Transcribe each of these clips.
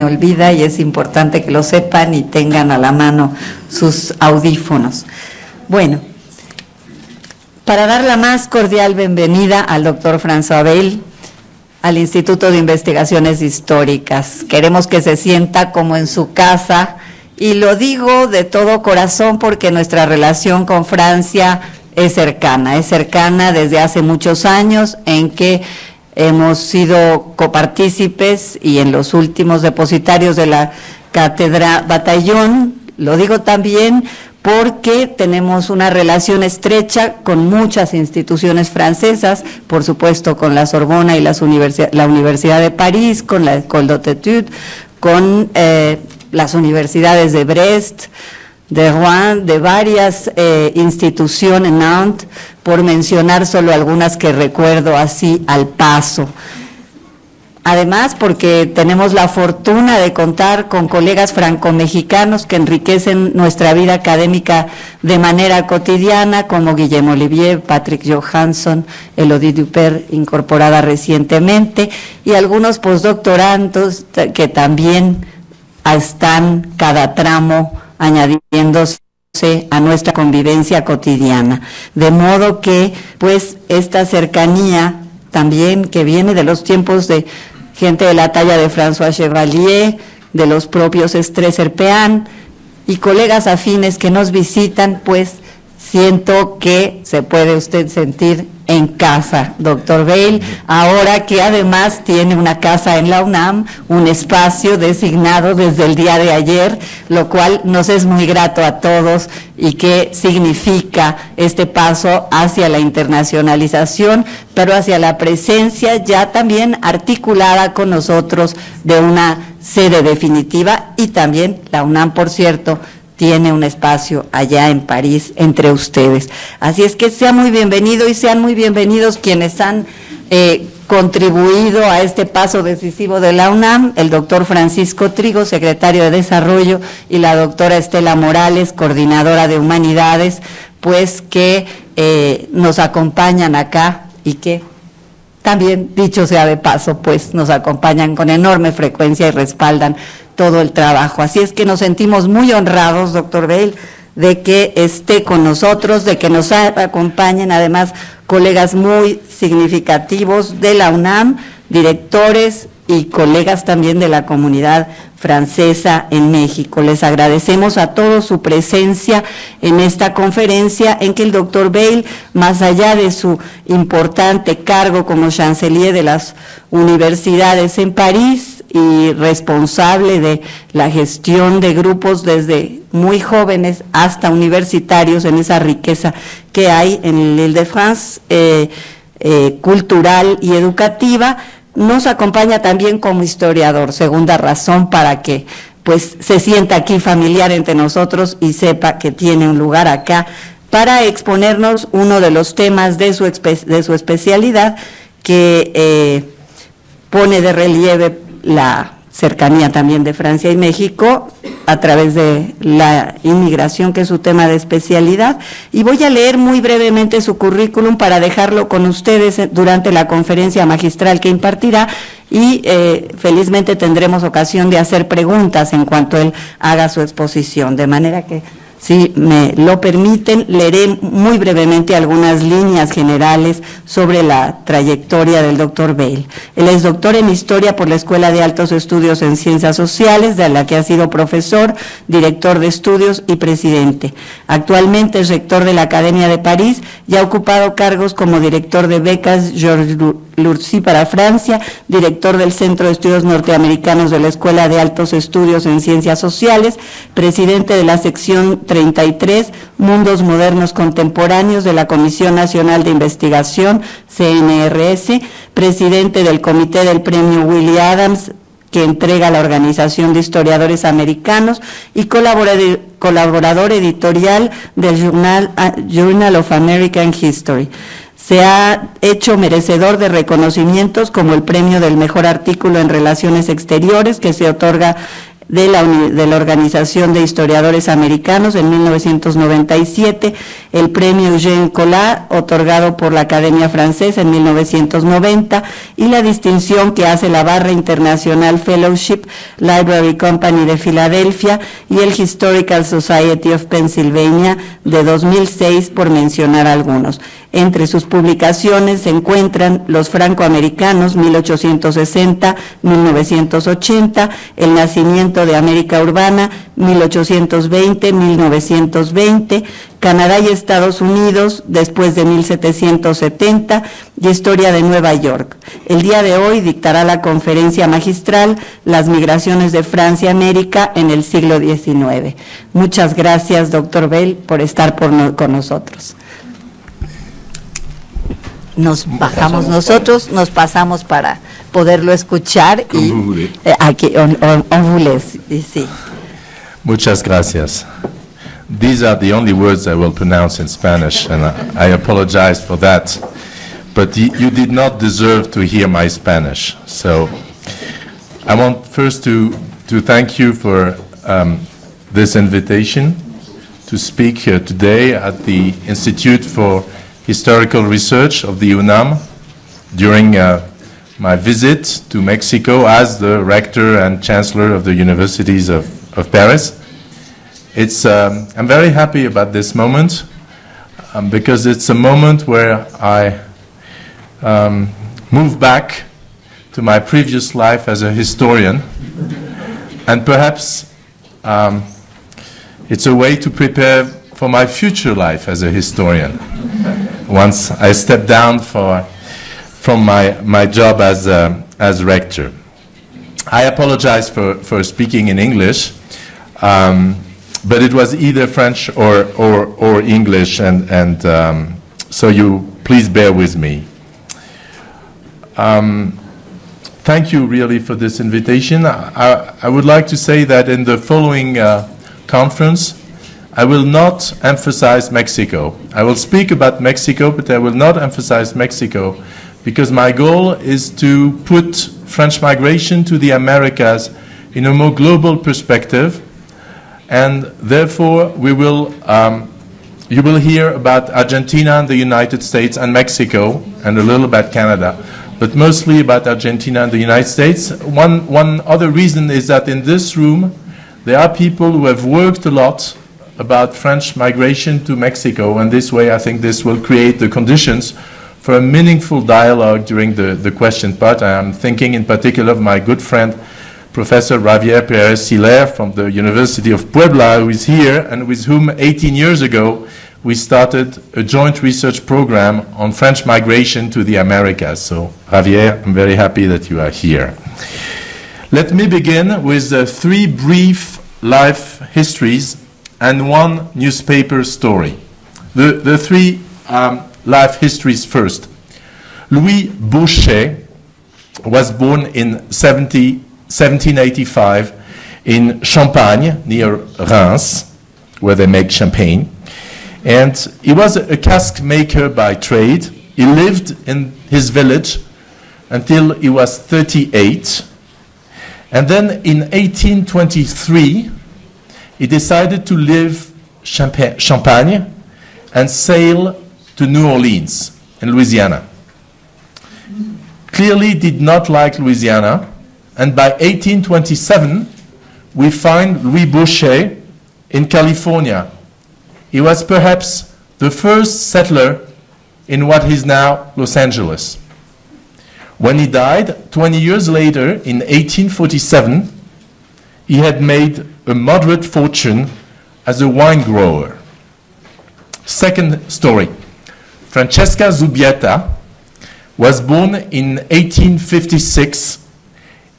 olvida y es importante que lo sepan y tengan a la mano sus audífonos. Bueno, para dar la más cordial bienvenida al doctor François Weil, al Instituto de Investigaciones Históricas. Queremos que se sienta como en su casa, y lo digo de todo corazón porque nuestra relación con Francia es cercana desde hace muchos años, en que hemos sido copartícipes y en los últimos depositarios de la cátedra Batallón. Lo digo también porque tenemos una relación estrecha con muchas instituciones francesas, por supuesto con la Sorbona y la Universidad de París, con la École d'Études, con las universidades de Brest, de Rouen, de varias instituciones, Nantes, por mencionar solo algunas que recuerdo así al paso. Además, porque tenemos la fortuna de contar con colegas franco-mexicanos que enriquecen nuestra vida académica de manera cotidiana, como Guillermo Olivier, Patrick Johansson, Elodie Duper, incorporada recientemente, y algunos postdoctorandos que también están cada tramo añadiéndose a nuestra convivencia cotidiana. De modo que, pues, esta cercanía también que viene de los tiempos de gente de la talla de François Chevalier, de los propios Estreser-Pean y colegas afines que nos visitan, pues siento que se puede usted sentir en casa, doctor Weil, ahora que además tiene una casa en la UNAM, un espacio designado desde el día de ayer, lo cual nos es muy grato a todos y que significa este paso hacia la internacionalización, pero hacia la presencia ya también articulada con nosotros de una sede definitiva, y también la UNAM, por cierto, tiene un espacio allá en París entre ustedes. Así es que sea muy bienvenido y sean muy bienvenidos quienes han contribuido a este paso decisivo de la UNAM, el doctor Francisco Trigo, secretario de Desarrollo, y la doctora Estela Morales, coordinadora de Humanidades, pues que nos acompañan acá y que también, dicho sea de paso, pues nos acompañan con enorme frecuencia y respaldan todo el trabajo. Así es que nos sentimos muy honrados, doctor Weil, de que esté con nosotros, de que nos acompañen además colegas muy significativos de la UNAM, directores y colegas también de la comunidad francesa en México. Les agradecemos a todos su presencia en esta conferencia en que el doctor Weil, más allá de su importante cargo como chancelier de las universidades en París y responsable de la gestión de grupos desde muy jóvenes hasta universitarios, en esa riqueza que hay en el Île-de-France cultural y educativa, nos acompaña también como historiador, segunda razón para que pues se sienta aquí familiar entre nosotros y sepa que tiene un lugar acá para exponernos uno de los temas de su especialidad, que pone de relieve la cercanía también de Francia y México a través de la inmigración, que es su tema de especialidad, y voy a leer muy brevemente su currículum para dejarlo con ustedes durante la conferencia magistral que impartirá, y felizmente tendremos ocasión de hacer preguntas en cuanto él haga su exposición, de manera que, si me lo permiten, leeré muy brevemente algunas líneas generales sobre la trayectoria del doctor Weil. Él es doctor en Historia por la Escuela de Altos Estudios en Ciencias Sociales, de la que ha sido profesor, director de estudios y presidente. Actualmente es rector de la Academia de París y ha ocupado cargos como director de becas Georges Lurcy para Francia, director del Centro de Estudios Norteamericanos de la Escuela de Altos Estudios en Ciencias Sociales, presidente de la sección 33, Mundos Modernos Contemporáneos de la Comisión Nacional de Investigación, CNRS, presidente del Comité del Premio Willie Adams, que entrega la Organización de Historiadores Americanos, y colaborador editorial del Journal of American History. Se ha hecho merecedor de reconocimientos como el premio del mejor artículo en Relaciones Exteriores, que se otorga de la Organización de Historiadores Americanos en 1997, el premio Eugène Collat, otorgado por la Academia Francesa en 1990, y la distinción que hace la Barra Internacional Fellowship Library Company de Filadelfia y el Historical Society of Pennsylvania de 2006, por mencionar algunos. Entre sus publicaciones se encuentran Los francoamericanos, 1860-1980, El nacimiento de América urbana, 1820-1920, Canadá y Estados Unidos, después de 1770, y Historia de Nueva York. El día de hoy dictará la conferencia magistral Las migraciones de Francia a América en el siglo XIX. Muchas gracias, doctor Bell, por estar con nosotros. Nos bajamos nosotros, nos pasamos para poderlo escuchar y aquí on vous laisse, sí. Muchas gracias. These are the only words I will pronounce in Spanish, and I apologize for that. But you did not deserve to hear my Spanish. So I want first to thank you for this invitation to speak here today at the Institute for Historical Research of the UNAM during my visit to Mexico as the rector and chancellor of the universities of Paris. I'm very happy about this moment because it's a moment where I move back to my previous life as a historian, and perhaps it's a way to prepare for my future life as a historian once I step down from my job as rector. I apologize for speaking in English, but it was either French or English, and so you please bear with me. Thank you really for this invitation. I would like to say that in the following conference, I will not emphasize Mexico. I will speak about Mexico, but I will not emphasize Mexico because my goal is to put French migration to the Americas in a more global perspective, and therefore you will hear about Argentina and the United States and Mexico and a little about Canada, but mostly about Argentina and the United States. One other reason is that in this room there are people who have worked a lot about French migration to Mexico, and this way I think this will create the conditions for a meaningful dialogue during the question part. I am thinking in particular of my good friend Professor Javier Perez-Hilaire from the University of Puebla, who is here and with whom 18 years ago we started a joint research program on French migration to the Americas. So Javier, I'm very happy that you are here. Let me begin with 3 brief life histories and 1 newspaper story. The 3 life histories first. Louis Boucher was born in 1785 in Champagne, near Reims, where they make champagne. And he was a cask maker by trade. He lived in his village until he was 38. And then in 1823, he decided to leave Champagne and sail to New Orleans in Louisiana. Clearly did not like Louisiana, and by 1827 we find Louis Boucher in California. He was perhaps the first settler in what is now Los Angeles. When he died 20 years later in 1847, he had made a moderate fortune as a wine grower. Second story. Francesca Zubietta was born in 1856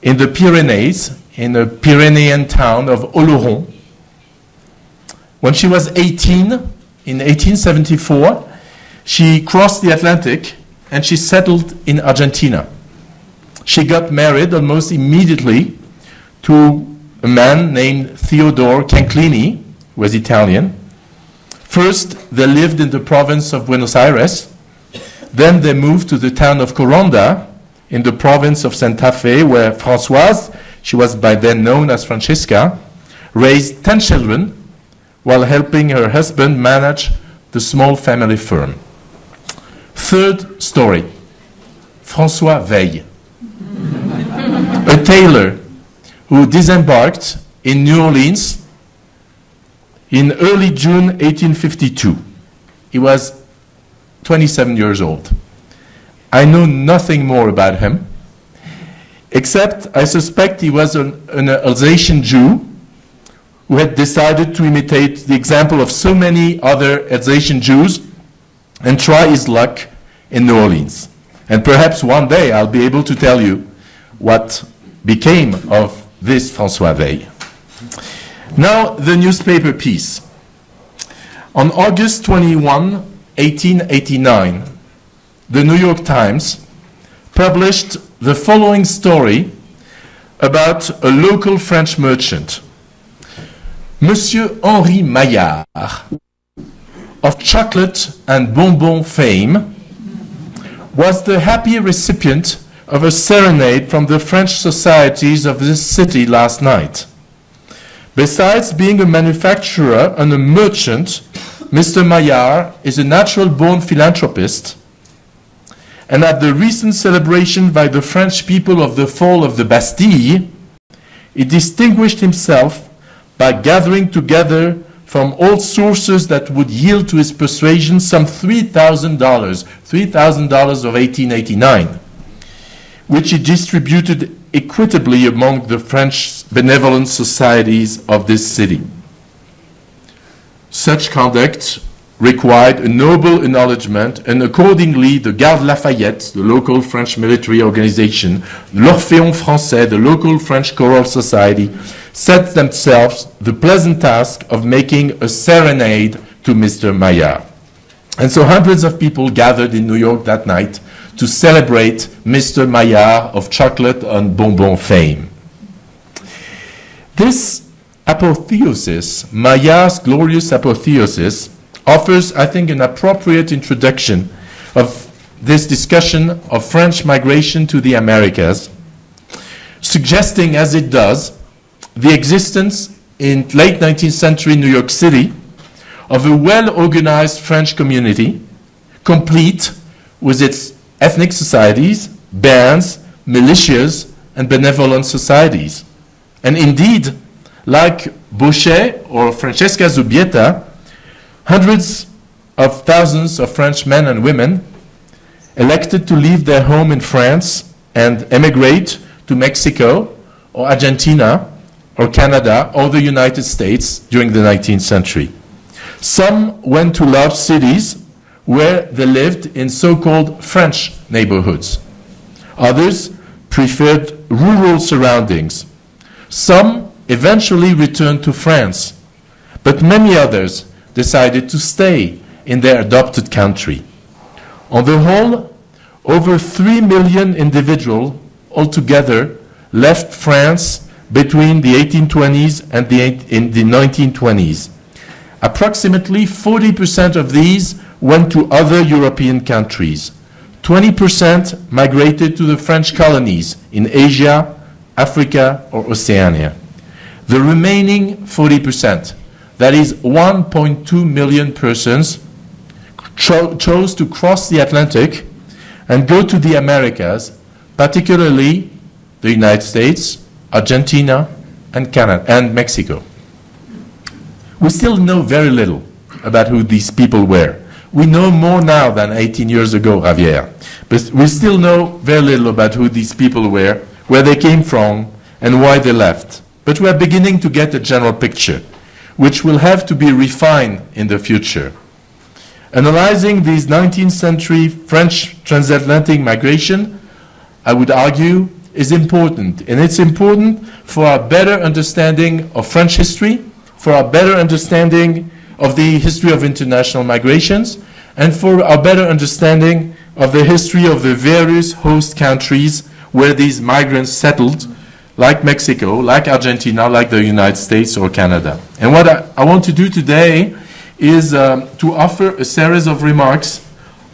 in the Pyrenees, in the Pyrenean town of Oloron. When she was 18, in 1874, she crossed the Atlantic and she settled in Argentina. She got married almost immediately to a man named Theodore Canclini, who was Italian. First, they lived in the province of Buenos Aires. Then they moved to the town of Coronda in the province of Santa Fe, where Françoise, she was by then known as Francesca, raised 10 children while helping her husband manage the small family firm. Third story, François Veil, a tailor who disembarked in New Orleans in early June 1852. He was 27 years old. I know nothing more about him, except I suspect he was an Alsatian Jew who had decided to imitate the example of so many other Alsatian Jews and try his luck in New Orleans. And perhaps one day I'll be able to tell you what became of this François Veil. Now, the newspaper piece. On August 21, 1889, the New York Times published the following story about a local French merchant. Monsieur Henri Maillard, of chocolate and bonbon fame, was the happy recipient of a serenade from the French societies of this city last night. Besides being a manufacturer and a merchant, Mr. Maillard is a natural-born philanthropist, and at the recent celebration by the French people of the fall of the Bastille, he distinguished himself by gathering together from all sources that would yield to his persuasion some $3,000 of 1889, which he distributed equitably among the French benevolent societies of this city. Such conduct required a noble acknowledgement, and accordingly the Garde Lafayette, the local French military organization, l'Orphéon Français, the local French choral society, set themselves the pleasant task of making a serenade to Mr. Maillard. And so hundreds of people gathered in New York that night to celebrate Mr. Maillard of chocolate and bonbon fame. This apotheosis, Maillard's glorious apotheosis, offers, I think, an appropriate introduction of this discussion of French migration to the Americas, suggesting, as it does, the existence in late 19th century New York City of a well-organized French community, complete with its ethnic societies, bands, militias, and benevolent societies. And indeed, like Boucher or Francesca Zubieta, hundreds of thousands of French men and women elected to leave their home in France and emigrate to Mexico or Argentina or Canada or the United States during the 19th century. Some went to large cities where they lived in so-called French neighborhoods. Others preferred rural surroundings. Some eventually returned to France, but many others decided to stay in their adopted country. On the whole, over 3 million individuals altogether left France between the 1820s and in the 1920s. Approximately 40% of these went to other European countries. 20% migrated to the French colonies in Asia, Africa, or Oceania. The remaining 40%, that is 1.2 million persons, chose to cross the Atlantic and go to the Americas, particularly the United States, Argentina, and Canada, and Mexico. We still know very little about who these people were. We know more now than 18 years ago, Javier, but we still know very little about who these people were, where they came from, and why they left. But we are beginning to get a general picture, which will have to be refined in the future. Analyzing these 19th century French transatlantic migration, I would argue, is important. And it's important for our better understanding of French history, for our better understanding of the history of international migrations, and for our better understanding of the history of the various host countries where these migrants settled, like Mexico, like Argentina, like the United States or Canada. And what I want to do today is to offer a series of remarks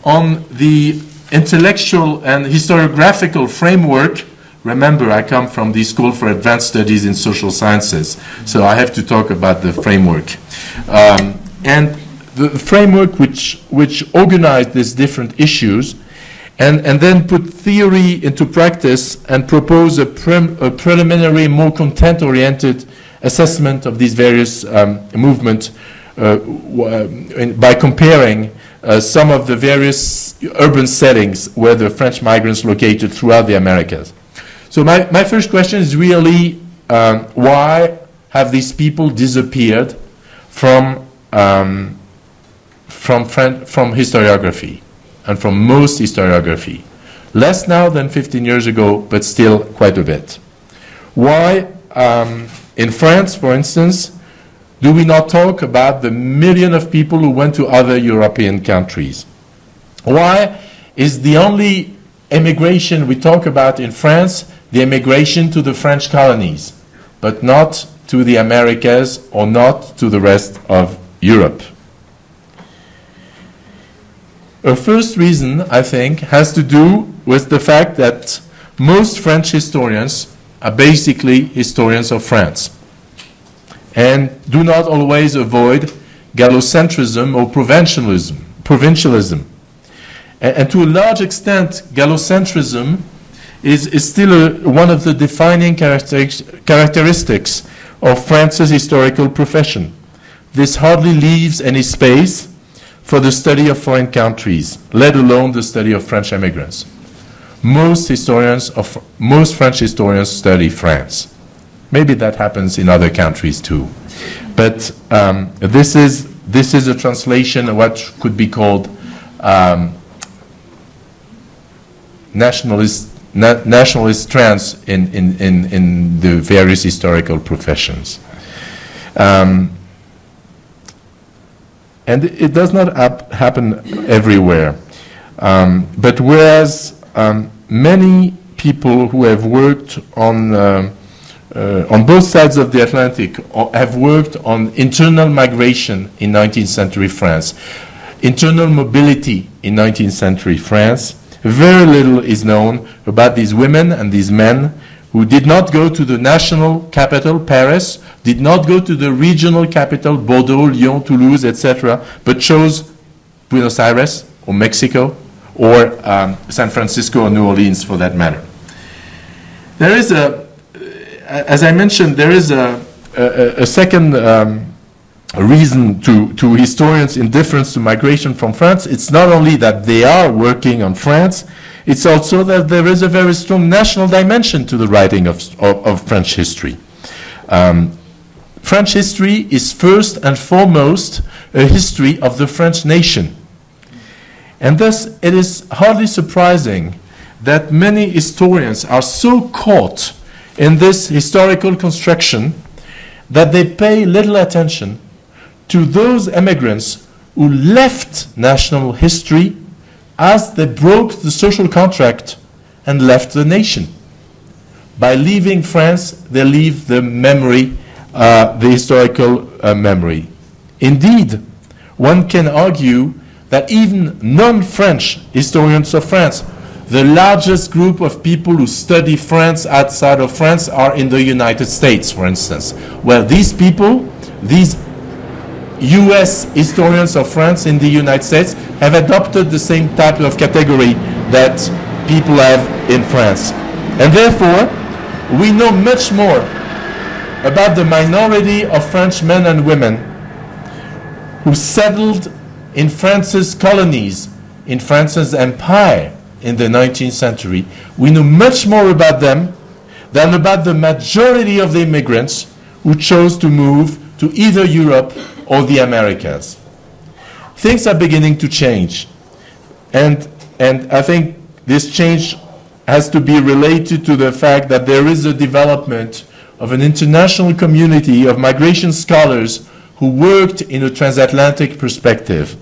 on the intellectual and historiographical framework Remember, I come from the School for Advanced Studies in Social Sciences, so I have to talk about the framework. And the framework which organized these different issues and then put theory into practice and propose a preliminary, more content-oriented assessment of these various movements by comparing some of the various urban settings where the French migrants located throughout the Americas. So my first question is really why have these people disappeared from historiography and from most historiography? Less now than 15 years ago, but still quite a bit. Why, in France, for instance, do we not talk about the million of people who went to other European countries? Why is the only immigration we talk about in France the immigration to the French colonies, but not to the Americas or not to the rest of Europe? A first reason, I think, has to do with the fact that most French historians are basically historians of France and do not always avoid Gallocentrism or provincialism. And to a large extent, Gallocentrism is still one of the defining characteristics of France's historical profession. This hardly leaves any space for the study of foreign countries, let alone the study of French immigrants. Most French historians study France. Maybe that happens in other countries too. But this is a translation of what could be called nationalist strands in the various historical professions. And it does not happen everywhere. But whereas many people who have worked on both sides of the Atlantic have worked on internal migration in 19th century France, internal mobility in 19th century France, very little is known about these women and these men who did not go to the national capital, Paris, did not go to the regional capital, Bordeaux, Lyon, Toulouse, etc., but chose Buenos Aires or Mexico or San Francisco or New Orleans for that matter. There is as I mentioned, there is a second reason to historians' indifference to migration from France. It's not only that they are working on France, it's also that there is a very strong national dimension to the writing of French history. French history is first and foremost a history of the French nation. And thus it is hardly surprising that many historians are so caught in this historical construction that they pay little attention to those immigrants who left national history as they broke the social contract and left the nation. By leaving France, they leave the memory, the historical memory. Indeed, one can argue that even non-French historians of France, the largest group of people who study France outside of France are in the United States, for instance, where these people, these US historians of France in the United States have adopted the same type of category that people have in France. And therefore, we know much more about the minority of French men and women who settled in France's colonies, in France's empire in the 19th century. We know much more about them than about the majority of the immigrants who chose to move to either Europe or the Americas. Things are beginning to change. And I think this change has to be related to the fact that there is a development of an international community of migration scholars who worked in a transatlantic perspective.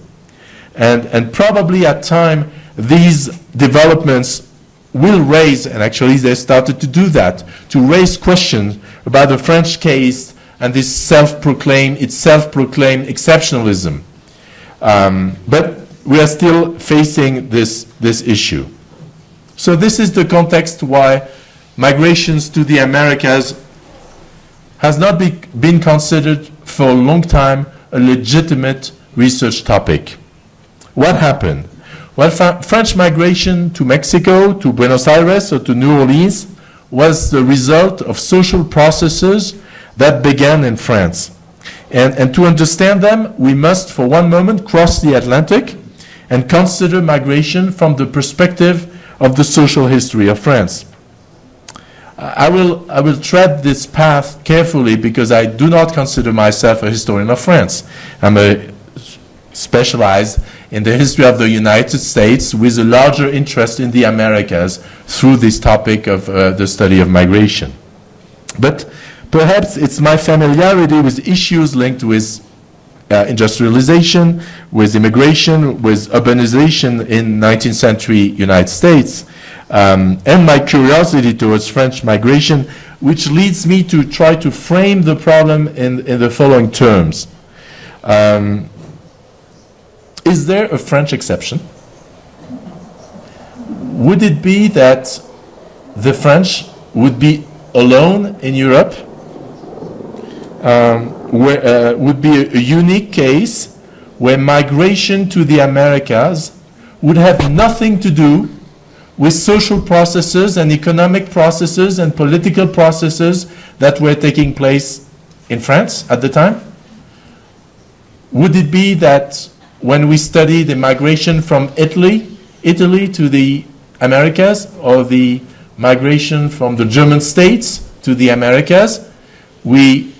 And probably at time, these developments will raise, and actually they started to do that, to raise questions about the French case and this self-proclaimed exceptionalism. But we are still facing this issue. So this is the context why migrations to the Americas has not been considered for a long time a legitimate research topic. What happened? Well, French migration to Mexico, to Buenos Aires, or to New Orleans was the result of social processes that began in France. And to understand them, we must, for one moment, cross the Atlantic and consider migration from the perspective of the social history of France. I will tread this path carefully because I do not consider myself a historian of France. I'm specialized in the history of the United States with a larger interest in the Americas through this topic of the study of migration. But perhaps it's my familiarity with issues linked with industrialization, with immigration, with urbanization in 19th century United States, and my curiosity towards French migration, which leads me to try to frame the problem in the following terms. Is there a French exception? Would it be that the French would be alone in Europe? Would be a unique case where migration to the Americas would have nothing to do with social processes and economic processes and political processes that were taking place in France at the time? Would it be that when we study the migration from Italy to the Americas, or the migration from the German states to the Americas, we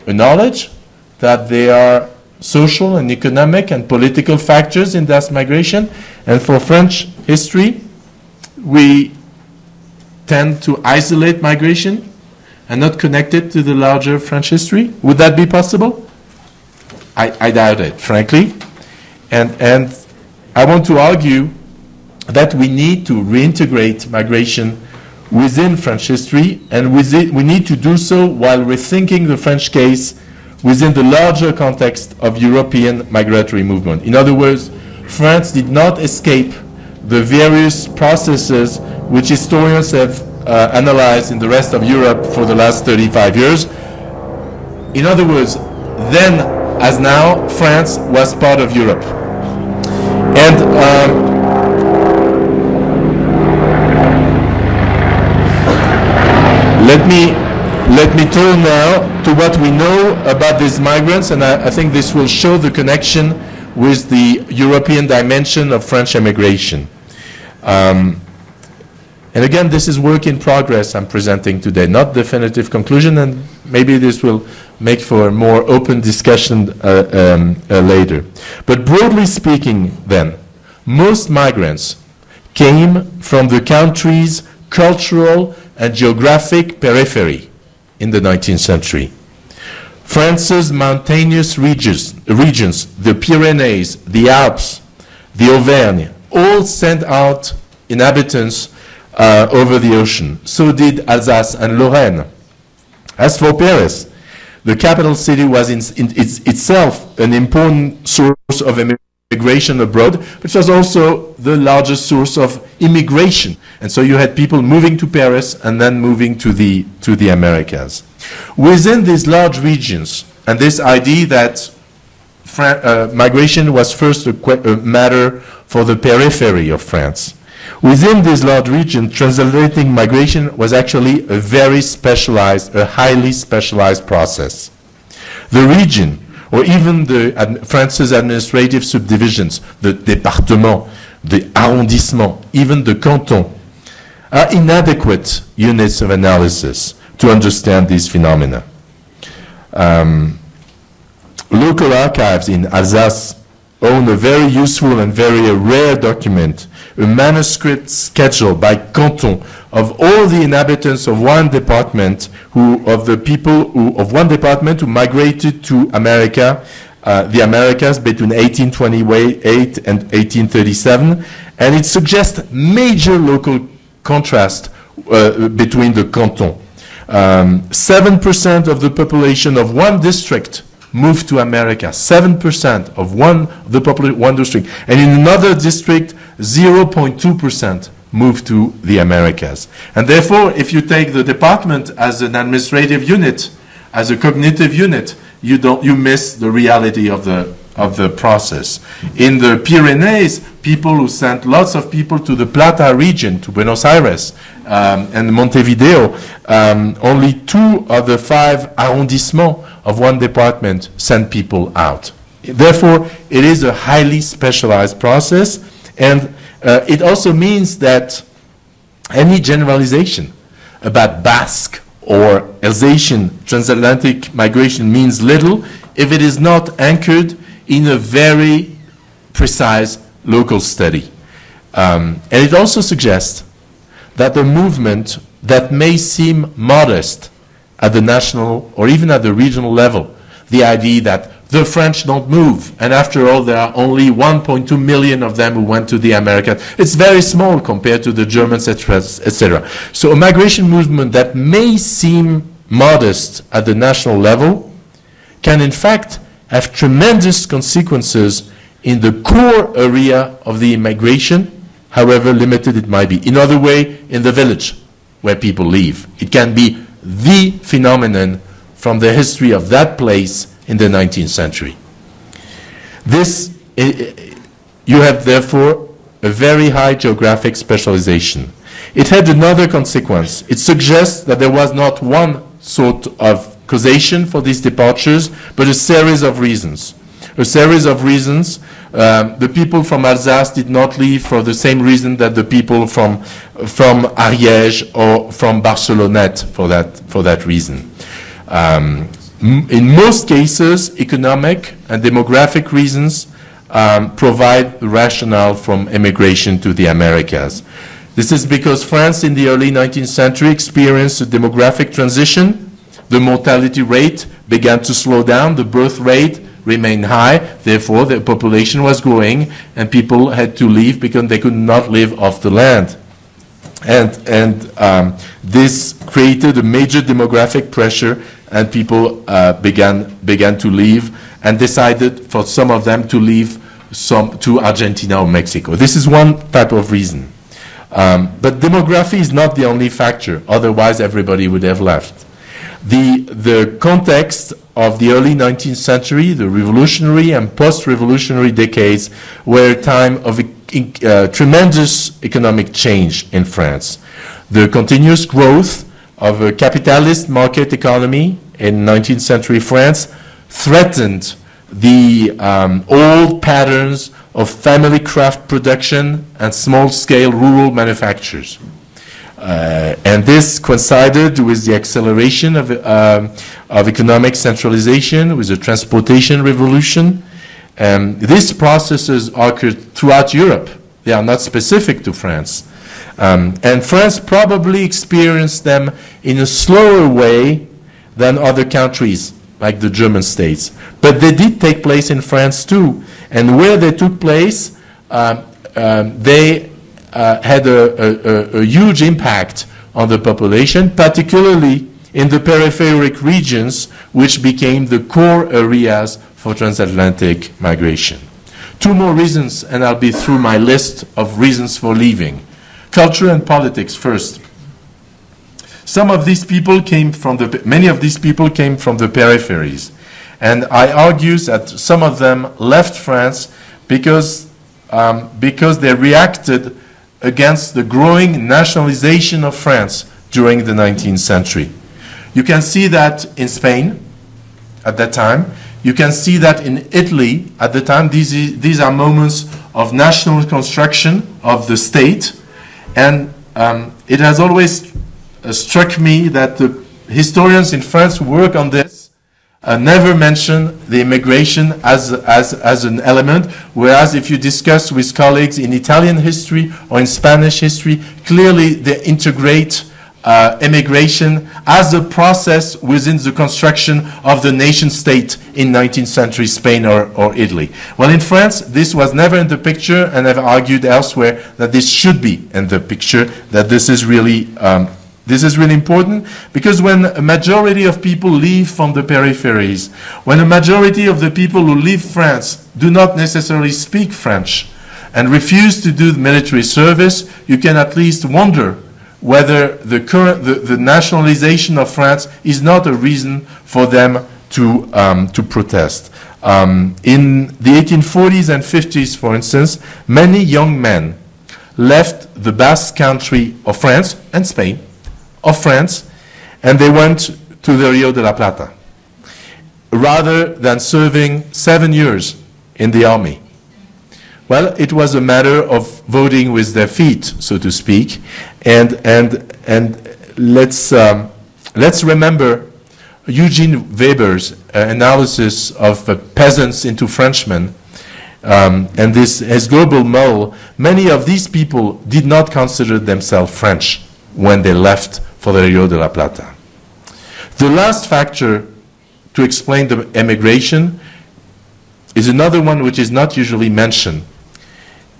acknowledge that there are social and economic and political factors in that migration, and for French history, we tend to isolate migration and not connect it to the larger French history? Would that be possible? I doubt it, frankly. And I want to argue that we need to reintegrate migration within French history, and we need to do so while rethinking the French case within the larger context of European migratory movement. In other words, France did not escape the various processes which historians have analyzed in the rest of Europe for the last 35 years. In other words, then as now, France was part of Europe. And let me turn now to what we know about these migrants, and I think this will show the connection with the European dimension of French immigration. And again, this is work in progress I'm presenting today, not definitive conclusion, and maybe this will make for a more open discussion later. But broadly speaking then, most migrants came from the country's cultural and geographic periphery in the 19th century. France's mountainous regions, the Pyrenees, the Alps, the Auvergne, all sent out inhabitants over the ocean. So did Alsace and Lorraine. As for Paris, the capital city was itself an important source of immigration abroad, which was also the largest source of immigration. And so you had people moving to Paris and then moving to the Americas. Within these large regions, and this idea that migration was first a matter for the periphery of France. Within this large region, translating migration was actually a very specialized, a highly specialized process. The region, or even France's administrative subdivisions, the département, the arrondissement, even the canton, are inadequate units of analysis to understand these phenomena. Local archives in Alsace own a very useful and very rare document, a manuscript schedule by canton of all the inhabitants of one department of one department who migrated to America, the Americas between 1828 and 1837, and it suggests major local contrast between the canton. 7% of the population of one district moved to America, 7% of one district, and in another district, 0.2% moved to the Americas. And therefore, if you take the department as an administrative unit, as a cognitive unit, you miss the reality of the process. In the Pyrenees, people who sent lots of people to the Plata region, to Buenos Aires and Montevideo, only 2 of the 5 arrondissements of one department sent people out. Therefore, it is a highly specialized process, and it also means that any generalization about Basque or Alsatian transatlantic migration means little if it is not anchored in a very precise local study. And it also suggests that a movement that may seem modest at the national or even at the regional level, the idea that the French don't move, and after all there are only 1.2 million of them who went to the Americas. It's very small compared to the Germans, etc. So a migration movement that may seem modest at the national level can in fact have tremendous consequences in the core area of the immigration, however limited it might be. In other way, in the village where people live. It can be the phenomenon from the history of that place in the 19th century. You have therefore a very high geographic specialization. It had another consequence. It suggests that there was not one sort of causation for these departures, but a series of reasons. A series of reasons. The people from Alsace did not leave for the same reason that the people from Ariège or from Barcelonnette for that reason. In most cases, economic and demographic reasons provide the rationale from immigration to the Americas. This is because France in the early 19th century experienced a demographic transition. The mortality rate began to slow down, the birth rate remained high, therefore the population was growing and people had to leave because they could not live off the land. And this created a major demographic pressure, and people began to leave and decided for some of them to leave to Argentina or Mexico. This is one type of reason. But demography is not the only factor, otherwise everybody would have left. The context of the early 19th century, the revolutionary and post-revolutionary decades, were a time of tremendous economic change in France. The continuous growth of a capitalist market economy in 19th century France threatened the old patterns of family craft production and small-scale rural manufactures. And this coincided with the acceleration of economic centralization, with the transportation revolution. These processes occurred throughout Europe. They are not specific to France. And France probably experienced them in a slower way than other countries, like the German states. But they did take place in France too. And where they took place, they had a huge impact on the population, particularly in the peripheric regions, which became the core areas for transatlantic migration. 2 more reasons, and I'll be through my list of reasons for leaving. Culture and politics first. Many of these people came from the peripheries, and I argue that some of them left France because they reacted against the growing nationalization of France during the 19th century. You can see that in Spain at that time. You can see that in Italy at the time. These are moments of national construction of the state. And it has always struck me that the historians in France who work on this never mention the immigration as an element, whereas if you discuss with colleagues in Italian history or in Spanish history, clearly they integrate immigration as a process within the construction of the nation state in 19th century Spain or Italy. Well, in France, this was never in the picture, and I've argued elsewhere that this should be in the picture, that this is really important, because when a majority of people leave from the peripheries, when a majority of the people who leave France do not necessarily speak French, and refuse to do the military service, you can at least wonder whether the nationalization of France is not a reason for them to protest. In the 1840s and 50s, for instance, many young men left the Basque country of France and Spain, of France, and they went to the Rio de la Plata, rather than serving 7 years in the army. Well, it was a matter of voting with their feet, so to speak, and let's remember Eugene Weber's analysis of peasants into Frenchmen, and his global model. Many of these people did not consider themselves French when they left for the Rio de la Plata. The last factor to explain the emigration is another one which is not usually mentioned,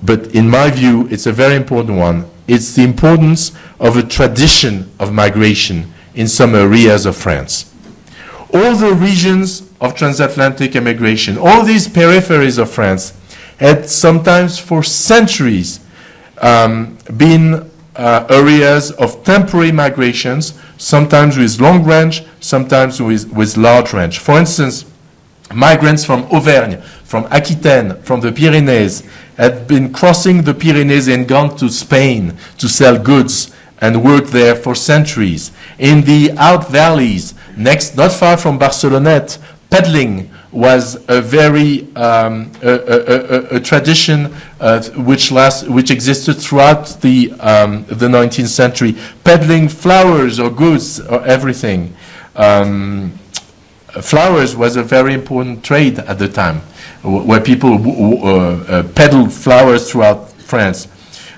but in my view it's a very important one. It's the importance of a tradition of migration in some areas of France. All the regions of transatlantic immigration, all these peripheries of France, had sometimes for centuries been areas of temporary migrations, sometimes with long range, sometimes with large range. For instance, migrants from Auvergne, from Aquitaine, from the Pyrenees, had been crossing the Pyrenees and gone to Spain to sell goods and work there for centuries. In the out valleys, not far from Barcelonnette, peddling was a very a tradition which existed throughout the 19th century. Peddling flowers or goods or everything. Flowers was a very important trade at the time, where people peddled flowers throughout France.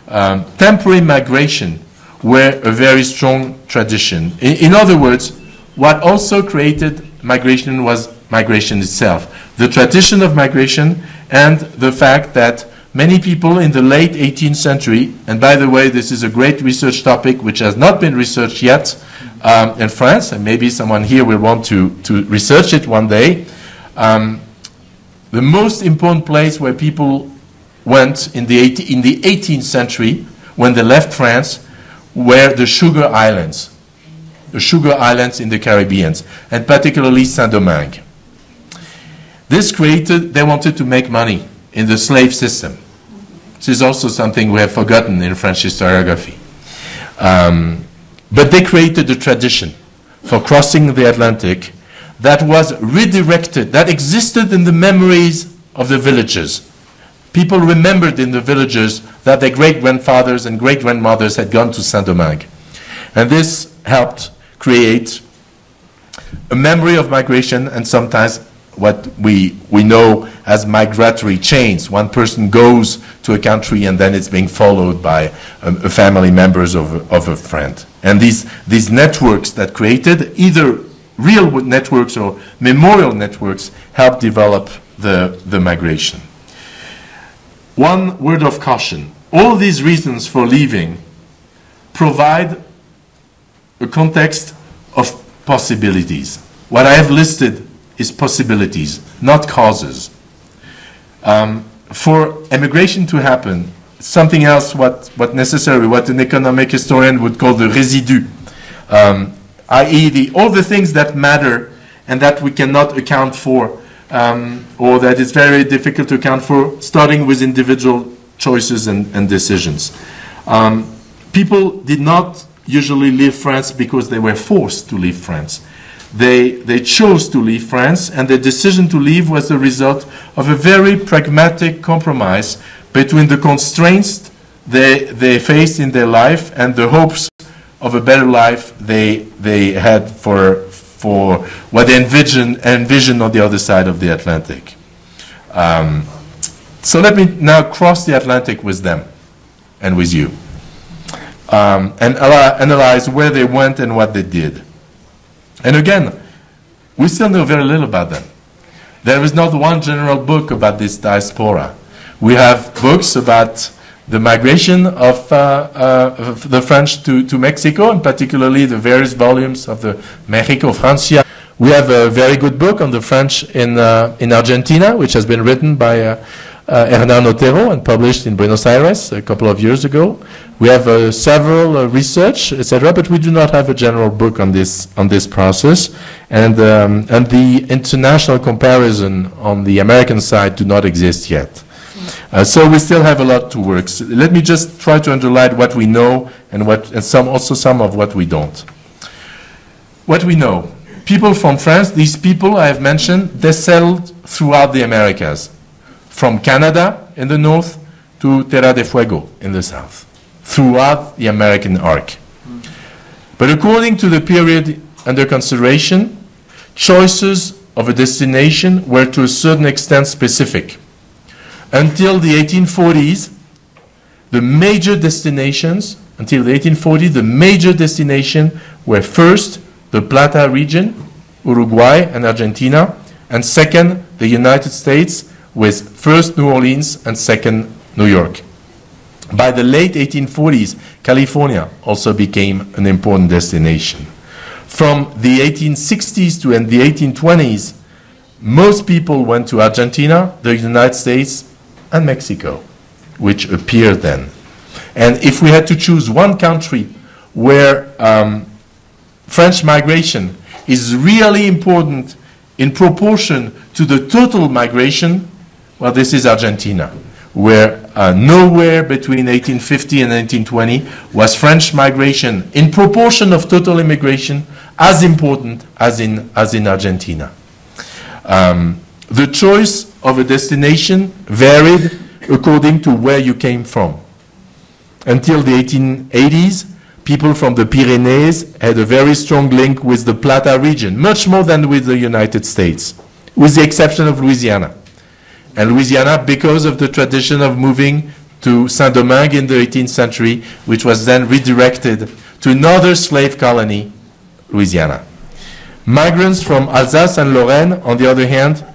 Temporary migration were a very strong tradition. In other words, what also created migration was migration itself. The tradition of migration and the fact that many people in the late 18th century, and by the way, this is a great research topic which has not been researched yet in France, and maybe someone here will want to research it one day. The most important place where people went in the 18th century when they left France were the Sugar Islands. The Sugar Islands in the Caribbean, and particularly Saint-Domingue. This created, they wanted to make money in the slave system. This is also something we have forgotten in French historiography. But they created a tradition for crossing the Atlantic that was redirected, that existed in the memories of the villagers. People remembered in the villages that their great-grandfathers and great-grandmothers had gone to Saint-Domingue. And this helped create a memory of migration, and sometimes what we know as migratory chains. One person goes to a country and then it's being followed by family members of a friend. And these networks that created, either real networks or memorial networks, help develop the migration. One word of caution. All these reasons for leaving provide a context of possibilities. What I have listed is possibilities, not causes. For emigration to happen, something else what an economic historian would call the residue, i.e. all the things that matter and that we cannot account for, or that is very difficult to account for, starting with individual choices and decisions. People did not usually leave France because they were forced to leave France. They chose to leave France, and the decision to leave was the result of a very pragmatic compromise between the constraints they faced in their life and the hopes of a better life they had for what they envisioned on the other side of the Atlantic. So let me now cross the Atlantic with them and with you, and analyze where they went and what they did. And again, we still know very little about them. There is not one general book about this diaspora. We have books about the migration of the French to Mexico, and particularly the various volumes of the México Francia. We have a very good book on the French in Argentina, which has been written by Hernán Otero and published in Buenos Aires a couple of years ago. We have several research, etc., but we do not have a general book on this process. And the international comparison on the American side do not exist yet. So we still have a lot to work. So let me just try to underline what we know and some of what we don't. What we know. People from France, these people I have mentioned, they settled throughout the Americas. From Canada in the north to Terra de Fuego in the south, throughout the American arc. But according to the period under consideration, choices of a destination were to a certain extent specific. Until the 1840s, the major destinations were first the Plata region, Uruguay and Argentina, and second the United States, with first New Orleans and second New York. By the late 1840s, California also became an important destination. From the 1860s to the 1820s, most people went to Argentina, the United States, and Mexico, which appeared then. And if we had to choose one country where French migration is really important in proportion to the total migration, well, this is Argentina, where nowhere between 1850 and 1920 was French migration in proportion of total immigration as important as in Argentina. The choice of a destination varied according to where you came from. Until the 1880s, people from the Pyrenees had a very strong link with the Plata region, much more than with the United States, with the exception of Louisiana. And Louisiana, because of the tradition of moving to Saint-Domingue in the 18th century, which was then redirected to another slave colony, Louisiana. Migrants from Alsace and Lorraine, on the other hand,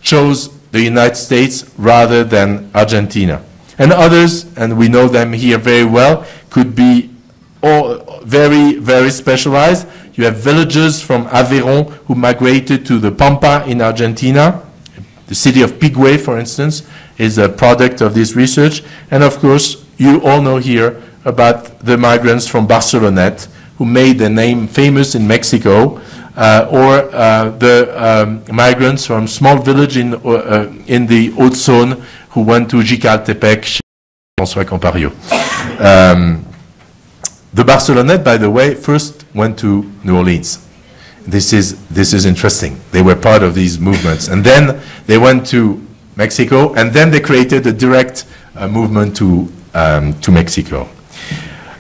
chose the United States rather than Argentina. And others, and we know them here very well, could be all very, very specialized. You have villagers from Aveyron who migrated to the Pampa in Argentina. The city of Pigüé, for instance, is a product of this research. And of course, you all know here about the migrants from Barcelonette who made their name famous in Mexico, or the migrants from small village in the Haute-Saône who went to Jicaltepec, François Compario. The Barcelonette, by the way, first went to New Orleans. This is interesting. They were part of these movements. And then they went to Mexico, and then they created a direct movement to Mexico.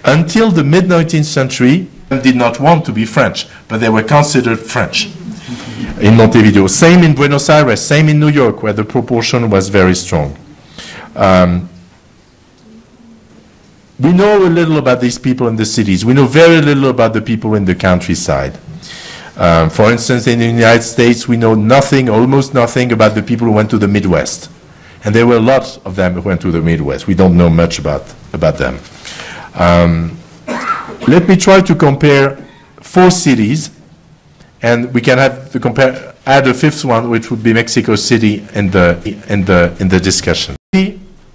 Until the mid-19th century, they did not want to be French, but they were considered French in Montevideo. Same in Buenos Aires, same in New York, where the proportion was very strong. We know a little about these people in the cities. We know very little about the people in the countryside. For instance, in the United States, we know nothing, almost nothing, about the people who went to the Midwest. And there were lots of them who went to the Midwest. We don't know much about them. Let me try to compare 4 cities, and we can add a 5th one, which would be Mexico City in the discussion.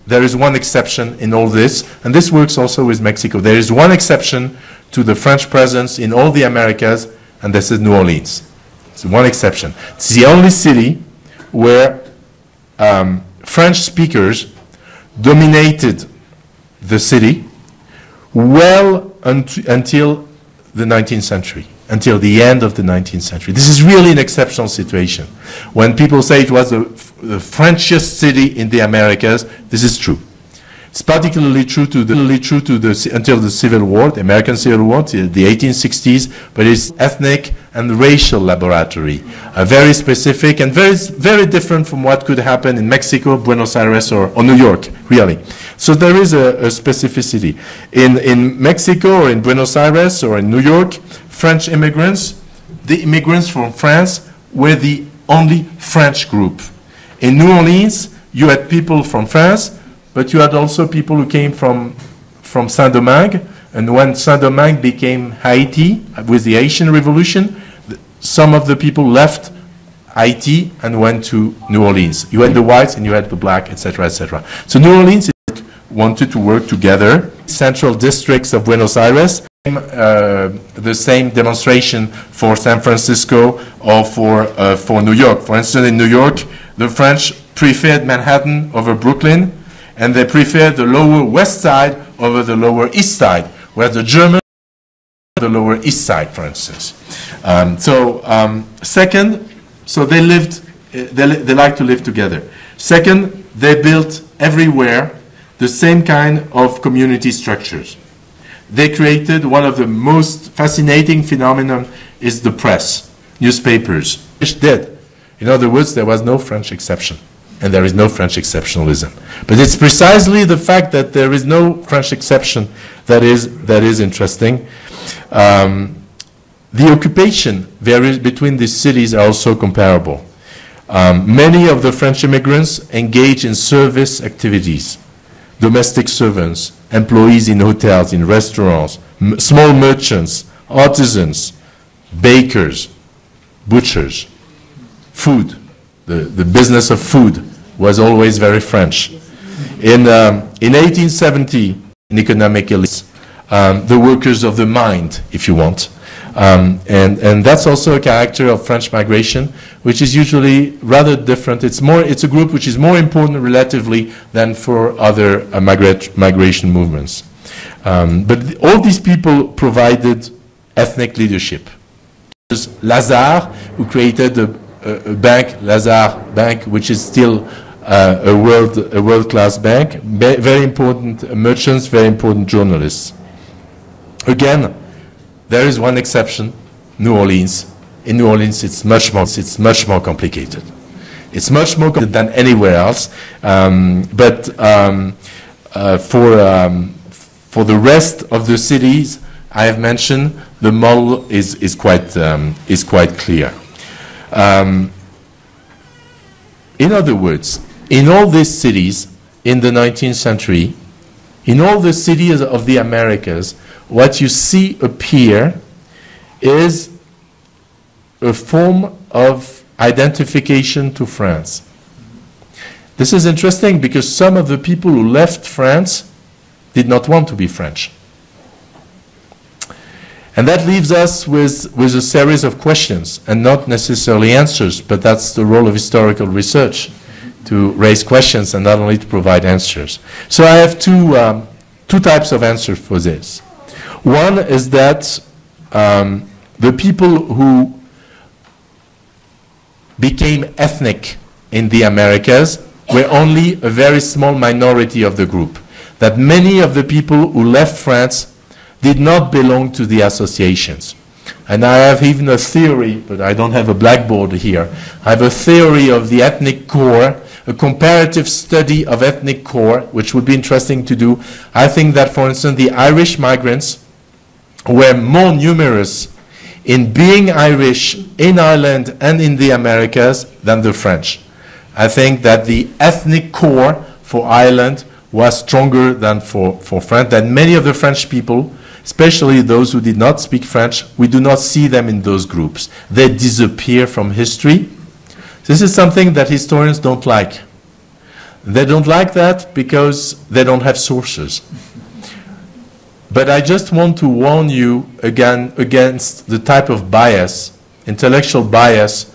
There is one exception in all this, and this works also with Mexico. There is one exception to the French presence in all the Americas, and this is New Orleans. It's one exception. It's the only city where French speakers dominated the city well until the 19th century, until the end of the 19th century. This is really an exceptional situation. When people say it was the Frenchest city in the Americas, this is true. It's particularly true until the Civil War, the American Civil War, the 1860s, but it's ethnic and racial laboratory, very specific and very, very different from what could happen in Mexico, Buenos Aires, or New York, really. So there is a specificity. In Mexico, or in Buenos Aires, or in New York, French immigrants, the immigrants from France, were the only French group. In New Orleans, you had people from France, but you had also people who came from Saint-Domingue, and when Saint-Domingue became Haiti with the Haitian Revolution, some of the people left Haiti and went to New Orleans. You had the whites and you had the black, etc., etc. So New Orleans wanted to work together. Central districts of Buenos Aires, the same demonstration for San Francisco or for New York. For instance, in New York, the French preferred Manhattan over Brooklyn, and they preferred the Lower West Side over the Lower East Side, where the Germans the Lower East Side, for instance. Second, so they lived, they like to live together. Second, they built everywhere the same kind of community structures. They created one of the most fascinating phenomenon is the press, newspapers. Did. In other words, there was no French exception, and there is no French exceptionalism. But it's precisely the fact that there is no French exception that is interesting. The occupation varies between these cities are also comparable. Many of the French immigrants engage in service activities. Domestic servants, employees in hotels, in restaurants, small merchants, artisans, bakers, butchers, food. The business of food was always very French. In 1870, in economic elites, the workers of the mind, if you want. And that's also a character of French migration, which is usually rather different. It's a group which is more important relatively than for other migration movements. But all these people provided ethnic leadership. There's Lazare, who created a bank, Lazare Bank, which is still a world-class bank. Very important merchants, very important journalists. Again, there is one exception, New Orleans. In New Orleans, it's much more complicated. It's much more complicated than anywhere else. But for the rest of the cities I have mentioned, the model is quite clear. In other words, in all these cities in the 19th century, in all the cities of the Americas, what you see appear is a form of identification to France. This is interesting because some of the people who left France did not want to be French. And that leaves us with a series of questions, and not necessarily answers, but that's the role of historical research, to raise questions and not only to provide answers. So I have two types of answers for this. One is that the people who became ethnic in the Americas were only a very small minority of the group. That many of the people who left France did not belong to the associations. And I have even a theory, but I don't have a blackboard here. I have a theory of the ethnic core, a comparative study of ethnic core, which would be interesting to do. I think that, for instance, the Irish migrants were more numerous in being Irish in Ireland and in the Americas than the French. I think that the ethnic core for Ireland was stronger than for France, that many of the French people, especially those who did not speak French, we do not see them in those groups. They disappear from history. This is something that historians don't like. They don't like that because they don't have sources. But I just want to warn you again against the type of bias, intellectual bias,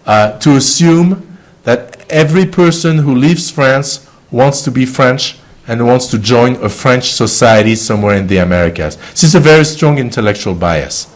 to assume that every person who leaves France wants to be French and wants to join a French society somewhere in the Americas. This is a very strong intellectual bias.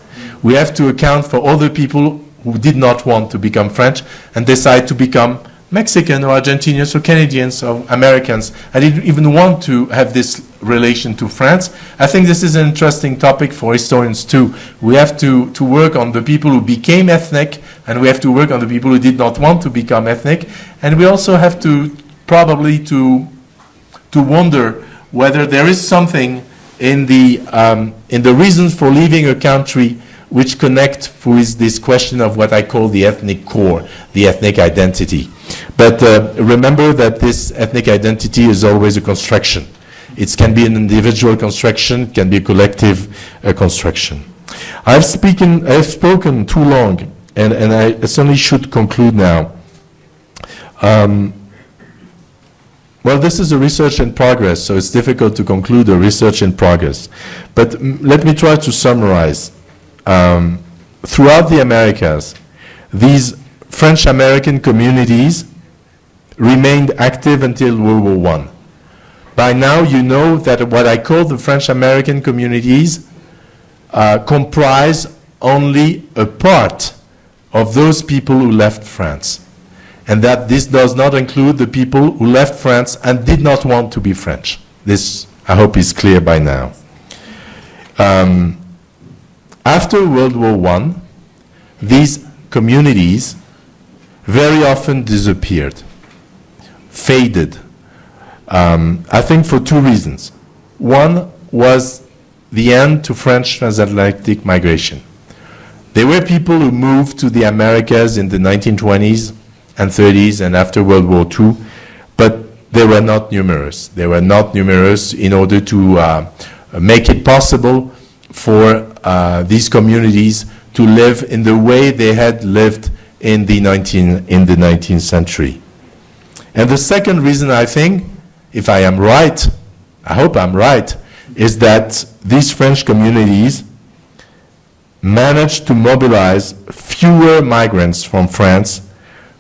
We have to account for all the people who did not want to become French and decide to become Mexican or Argentinians or Canadians or Americans. I didn't even want to have this relation to France. I think this is an interesting topic for historians too. We have to work on the people who became ethnic, and we have to work on the people who did not want to become ethnic, and we also have to probably to wonder whether there is something in the reasons for leaving a country which connect with this question of what I call the ethnic core, the ethnic identity. But remember that this ethnic identity is always a construction. It can be an individual construction, it can be a collective construction. I've spoken too long. and I certainly should conclude now. Well, this is a research in progress, so it's difficult to conclude a research in progress. But let me try to summarize. Throughout the Americas, these French-American communities remained active until World War I. By now, you know that what I call the French-American communities comprise only a part of those people who left France. And that this does not include the people who left France and did not want to be French. This, I hope, is clear by now. After World War I, these communities very often disappeared, faded. I think for two reasons. One was the end to French transatlantic migration. There were people who moved to the Americas in the 1920s and 30s and after World War II, but they were not numerous. They were not numerous in order to make it possible for these communities to live in the way they had lived in the 19th century. And the second reason, I think, if I am right, I hope I'm right, is that these French communities managed to mobilize fewer migrants from France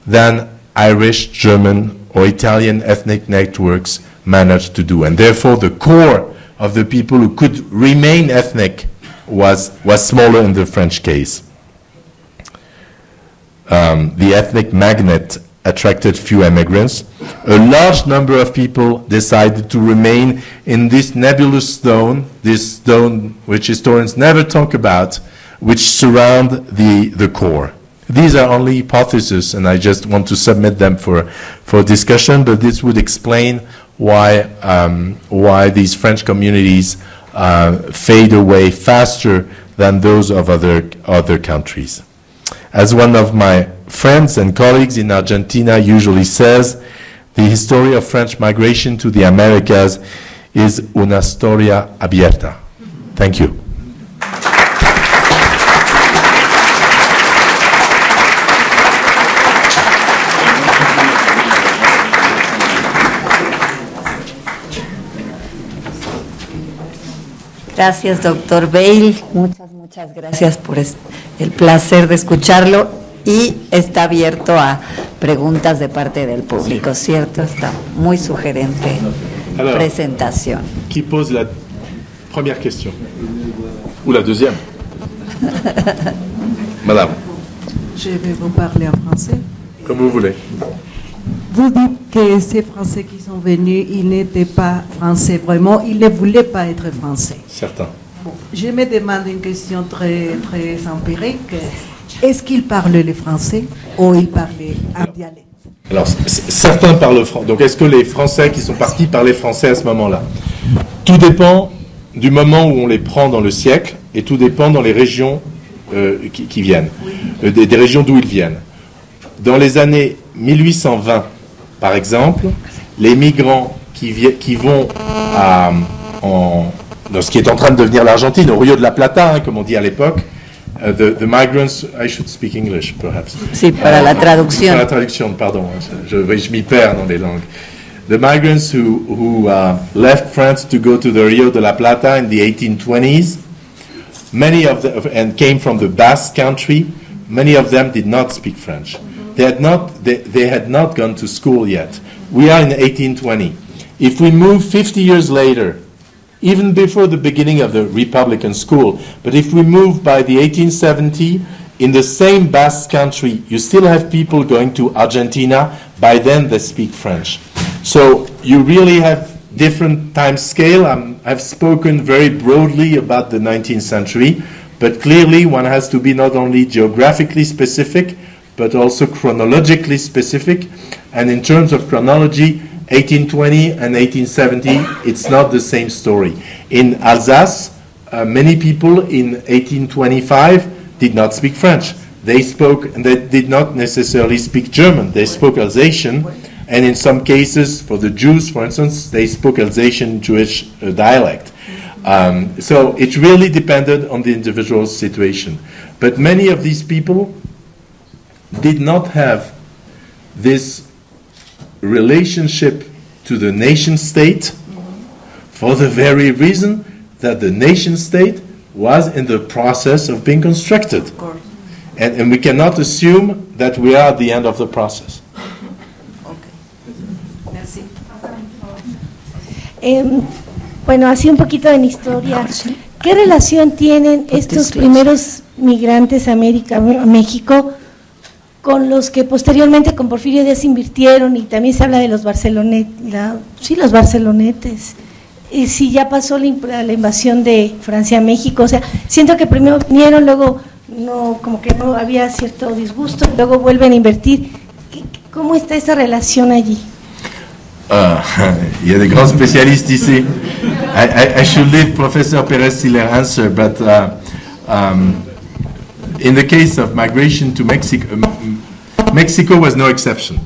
than Irish, German, or Italian ethnic networks managed to do. And therefore, the core of the people who could remain ethnic was smaller in the French case. The ethnic magnet attracted few immigrants. A large number of people decided to remain in this nebulous zone, this zone which historians never talk about, which surround the core. These are only hypotheses, and I just want to submit them for discussion, but this would explain why these French communities fade away faster than those of other countries. As one of my friends and colleagues in Argentina usually says, the history of French migration to the Americas is una historia abierta. Thank you. Gracias, doctor Bale. Muchas gracias por el placer de escucharlo y está abierto a preguntas de parte del público, ¿cierto? Está muy sugerente presentación. Qui pose la première question? Ou la deuxième? Madame. Je vais vous parler en français. Comme vous voulez. Vous dites que ces Français qui sont venus, ils n'étaient pas français vraiment, ils ne voulaient pas être français. Certains. Bon, je me demande une question très empirique. Est-ce qu'ils parlaient le français ou ils parlaient un dialecte? Alors, certains parlent français. Donc, est-ce que les Français qui sont partis parlaient français à ce moment-là? Tout dépend du moment où on les prend dans le siècle et tout dépend dans les régions qui viennent, des régions d'où ils viennent. Dans les années 1820, par exemple, les migrants qui vont dans ce qui est en train de devenir l'Argentine, au Rio de la Plata, comme on dit à l'époque, the migrants, I should speak English, perhaps. Sí, para la traducción. Para la traduction, pardon, je m'y perds dans les langues. The migrants who left France to go to the Rio de la Plata in the 1820s, many of them, and came from the Basque country, many of them did not speak French. They had not gone to school yet. We are in 1820. If we move 50 years later, even before the beginning of the Republican school, but if we move by the 1870, in the same Basque country, you still have people going to Argentina. By then, they speak French. So you really have different time scale. I've spoken very broadly about the 19th century, but clearly one has to be not only geographically specific, but also chronologically specific. And in terms of chronology, 1820 and 1870, it's not the same story. In Alsace, many people in 1825 did not speak French. They did not necessarily speak German. They spoke Alsatian, and in some cases, for the Jews, for instance, they spoke Alsatian Jewish dialect. So it really depended on the individual situation. But many of these people did not have this relationship to the nation state for the very reason that the nation state was in the process of being constructed. Of course. And we cannot assume that we are at the end of the process. Okay. Merci. Bueno, así un poquito de mi historia. ¿Qué relación tienen estos primeros migrantes a América, a México, con los que posteriormente con Porfirio Díaz invirtieron? Y también se habla de los los barcelonetes. Y si ya pasó la invasión de Francia a México, o sea, siento que primero vinieron, luego no, como que no había cierto disgusto, luego vuelven a invertir. ¿Cómo está esa relación allí? Il y a des grands spécialistes ici. I should leave Professor Perez-Siller answer, but in the case of migration to Mexico, Mexico was no exception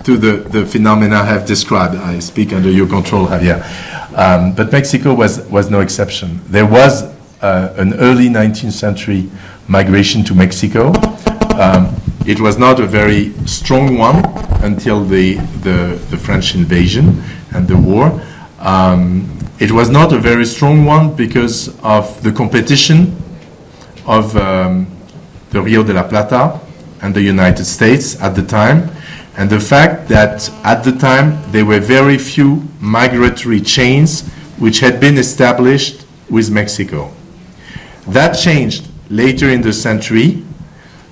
to the phenomena I have described. I speak under your control, Javier. But Mexico was no exception. There was an early 19th century migration to Mexico. It was not a very strong one until the French invasion and the war. It was not a very strong one because of the competition of the Rio de la Plata and the United States at the time, and the fact that at the time there were very few migratory chains which had been established with Mexico. That changed later in the century,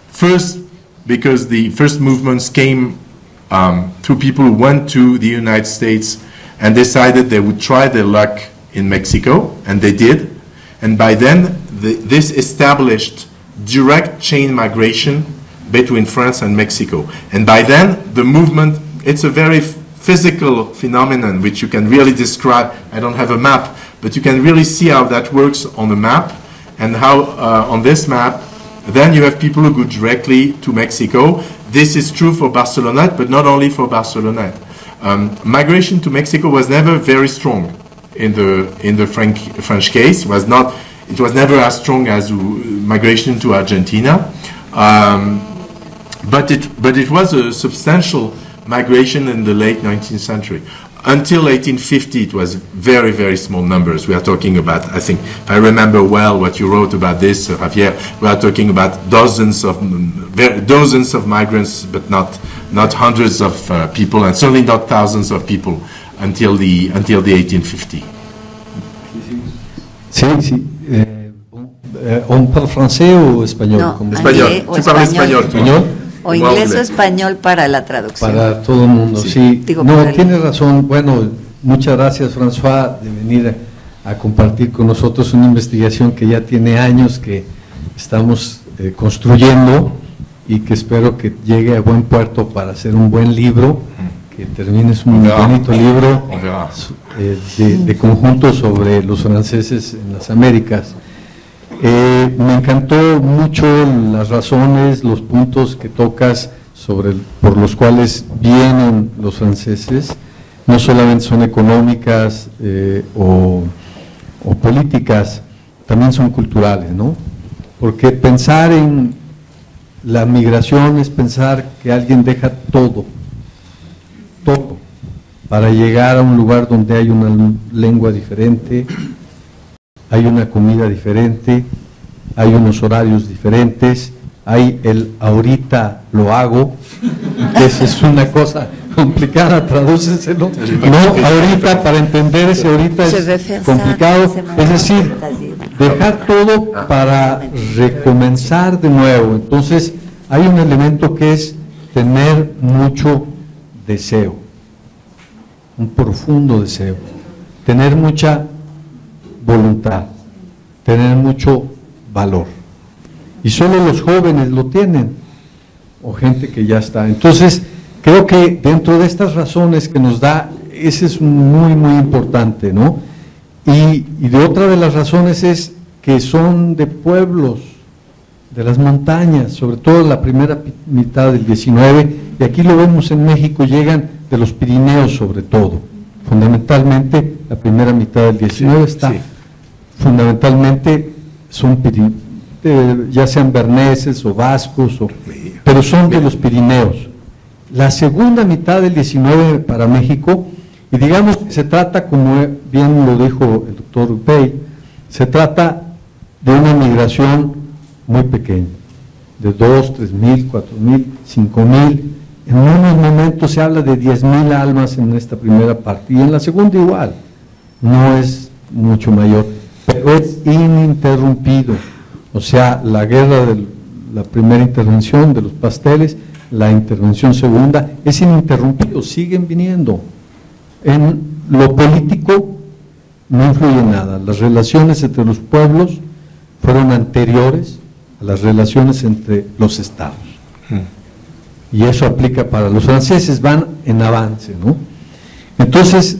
first because the first movements came through people who went to the United States and decided they would try their luck in Mexico, and they did. And by then, this established direct chain migration between France and Mexico. And by then, the movement, it's a very physical phenomenon which you can really describe. I don't have a map, but you can really see how that works on the map, and how on this map, then you have people who go directly to Mexico. This is true for Barcelonette, but not only for Barcelonette. Migration to Mexico was never very strong in the French case. It was never as strong as migration to Argentina, but it was a substantial migration in the late 19th century. Until 1850, it was very, very small numbers. We are talking about, I think, if I remember well what you wrote about this, Javier, we are talking about dozens of migrants, but not hundreds of people, and certainly not thousands of people until the 1850. Sí. On parle français ou espagnol? No, Español. Tu parles español. ¿Español? O inglés o español para la traducción. Para todo el mundo, sí. Digo, no, tienes razón. Bueno, muchas gracias, François, de venir a compartir con nosotros una investigación que ya tiene años que estamos construyendo y que espero que llegue a buen puerto para hacer un buen libro, que termines un bonito libro de conjunto sobre los franceses en las Américas. Me encantó mucho las razones, los puntos que tocas por los cuales vienen los franceses. No solamente son económicas o políticas, también son culturales, ¿no? Porque pensar en la migración es pensar que alguien deja todo, para llegar a un lugar donde hay una lengua diferente, hay una comida diferente, hay unos horarios diferentes, hay el ahorita lo hago, que es una cosa complicada, tradúceselo. No, ahorita, para entender ese ahorita es complicado, es decir, dejar todo para recomenzar de nuevo. Entonces, hay un elemento que es tener mucho deseo, un profundo deseo, tener mucha voluntad, tener mucho valor. Y solo los jóvenes lo tienen, o gente que ya está. Entonces, creo que dentro de estas razones que nos da, ese es muy, muy importante, ¿no? Y de otra de las razones es que son de pueblos, de las montañas, sobre todo en la primera mitad del XIX, y aquí lo vemos en México, llegan de los Pirineos sobre todo. Fundamentalmente, la primera mitad del XIX está, fundamentalmente son ya sean berneses o vascos pero son de los Pirineos. La segunda mitad del XIX para México, y digamos que se trata, como bien lo dijo el doctor Bey, se trata de una migración muy pequeña, de 2, 3,000, 4,000, 5,000. En unos momentos se habla de 10,000 almas en esta primera parte, y en la segunda igual, no es mucho mayor, pero es ininterrumpido. O sea, la guerra de la primera intervención de los pasteles, la intervención segunda, es ininterrumpido, siguen viniendo. En lo político no influye nada, las relaciones entre los pueblos fueron anteriores a las relaciones entre los estados. Y eso aplica para los franceses, van en avance, ¿no? Entonces,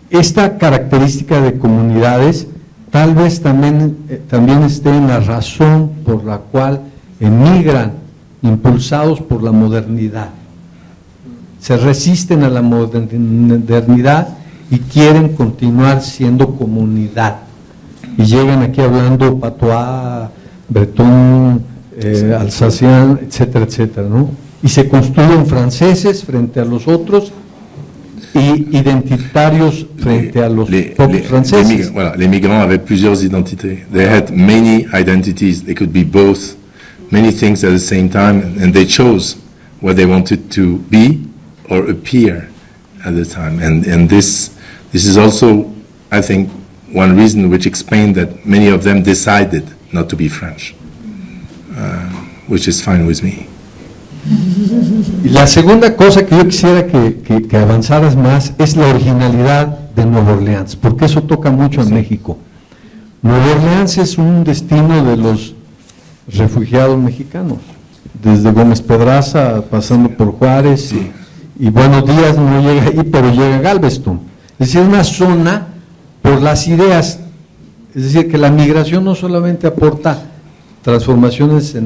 esta característica de comunidades tal vez también esté en la razón por la cual emigran, impulsados por la modernidad. Se resisten a la modernidad y quieren continuar siendo comunidad. Y llegan aquí hablando patois, bretón, alsacien, etcétera, etcétera, ¿no? Y se construyen franceses frente a los otros y identitarios frente a los propios franceses. Les migrants avaient plusieurs identités. They had many identities. They could be both, many things at the same time, and they chose what they wanted to be or appear at the time. And this is also, I think, one reason which explained that many of them decided not to be French, which is fine with me. Y la segunda cosa que yo quisiera que avanzaras más es la originalidad de Nueva Orleans, porque eso toca mucho a México. Nueva Orleans es un destino de los refugiados mexicanos, desde Gómez Pedraza, pasando por Juárez, y Buenos Días no llega ahí, pero llega a Galveston. Es decir, una zona por las ideas, es decir, que la migración no solamente aporta transformaciones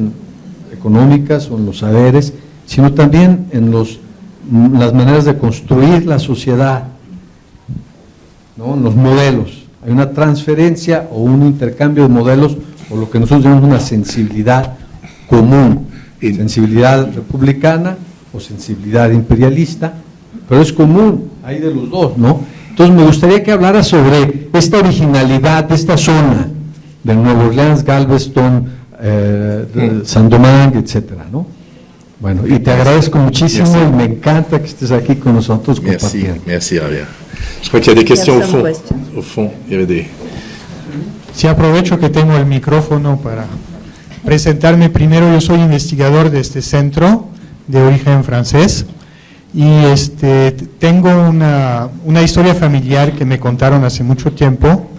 económicas o en los saberes, sino también en las maneras de construir la sociedad, ¿no? En los modelos. Hay una transferencia o un intercambio de modelos, o lo que nosotros llamamos una sensibilidad común, sensibilidad republicana o sensibilidad imperialista, pero es común, hay de los dos, ¿no? Entonces me gustaría que hablara sobre esta originalidad de esta zona, de Nueva Orleans, Galveston, Saint-Domingue, etcétera, ¿no? Bueno, y te agradezco muchísimo y me encanta que estés aquí con nosotros compartiendo. Merci, Javier. Je crois qu'il y a des questions au fond. Au fond, il y avait des... Sí, aprovecho que tengo el micrófono para presentarme. Primero, yo soy investigador de este centro de origen francés y tengo una historia familiar que me contaron hace mucho tiempo,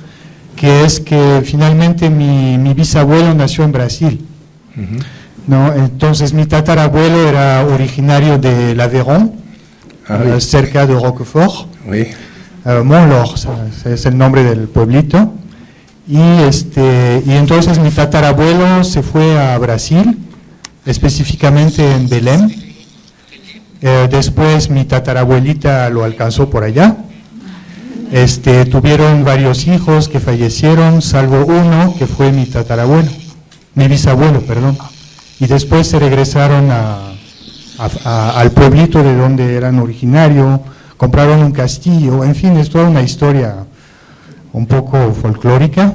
que es que finalmente mi bisabuelo nació en Brasil. ¿No? Entonces mi tatarabuelo era originario de l'Aveyron, cerca de Roquefort, Montlor, es el nombre del pueblito, y entonces mi tatarabuelo se fue a Brasil, específicamente en Belém. Después mi tatarabuelita lo alcanzó por allá. Tuvieron varios hijos que fallecieron, salvo uno que fue mi bisabuelo, perdón. Y después se regresaron al pueblito de donde eran originarios, compraron un castillo, en fin, es toda una historia un poco folclórica,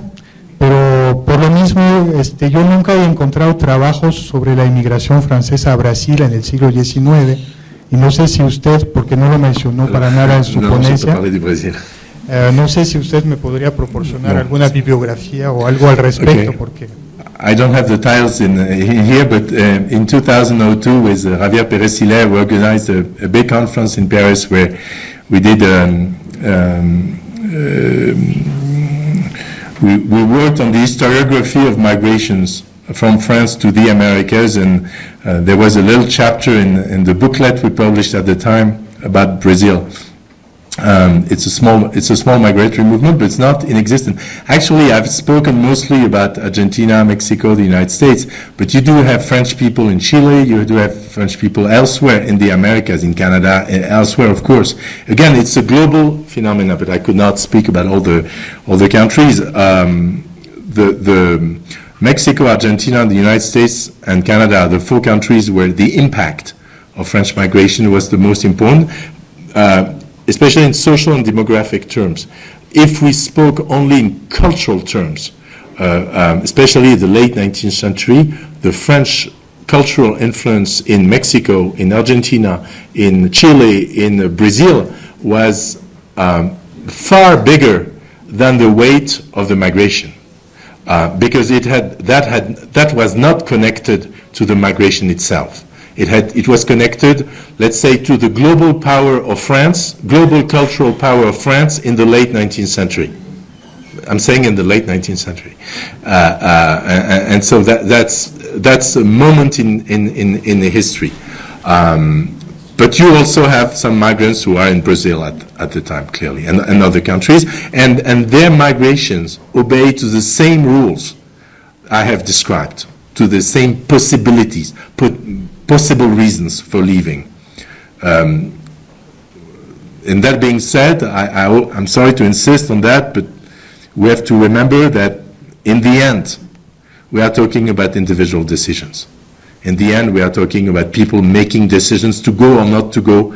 pero por lo mismo yo nunca he encontrado trabajos sobre la inmigración francesa a Brasil en el siglo XIX, y no sé si usted, porque no lo mencionó para nada en su ponencia, no sé si usted me podría proporcionar alguna bibliografía o algo al respecto, porque... I don't have the titles in here, but in 2002 with Javier Pérez-Hilaire, we organized a big conference in Paris where we did we worked on the historiography of migrations from France to the Americas, and there was a little chapter in the booklet we published at the time about Brazil. It's a small migratory movement, but it's not inexistent. Actually, I've spoken mostly about Argentina, Mexico, the United States, but you do have French people in Chile, you do have French people elsewhere in the Americas, in Canada, and elsewhere, of course. Again, it's a global phenomenon, but I could not speak about all the countries. Mexico, Argentina, the United States, and Canada are the 4 countries where the impact of French migration was the most important, especially in social and demographic terms. If we spoke only in cultural terms, especially the late 19th century, the French cultural influence in Mexico, in Argentina, in Chile, in Brazil was far bigger than the weight of the migration, because that was not connected to the migration itself. It was connected, let's say, to the global power of France, global cultural power of France in the late 19th century. I'm saying in the late 19th century, and so that's a moment in the history. But you also have some migrants who are in Brazil at the time, clearly, and other countries, and their migrations obey to the same rules I have described, to the same possibilities, possible reasons for leaving. And that being said, I'm sorry to insist on that, but we have to remember that in the end, we are talking about individual decisions. In the end, we are talking about people making decisions to go or not to go,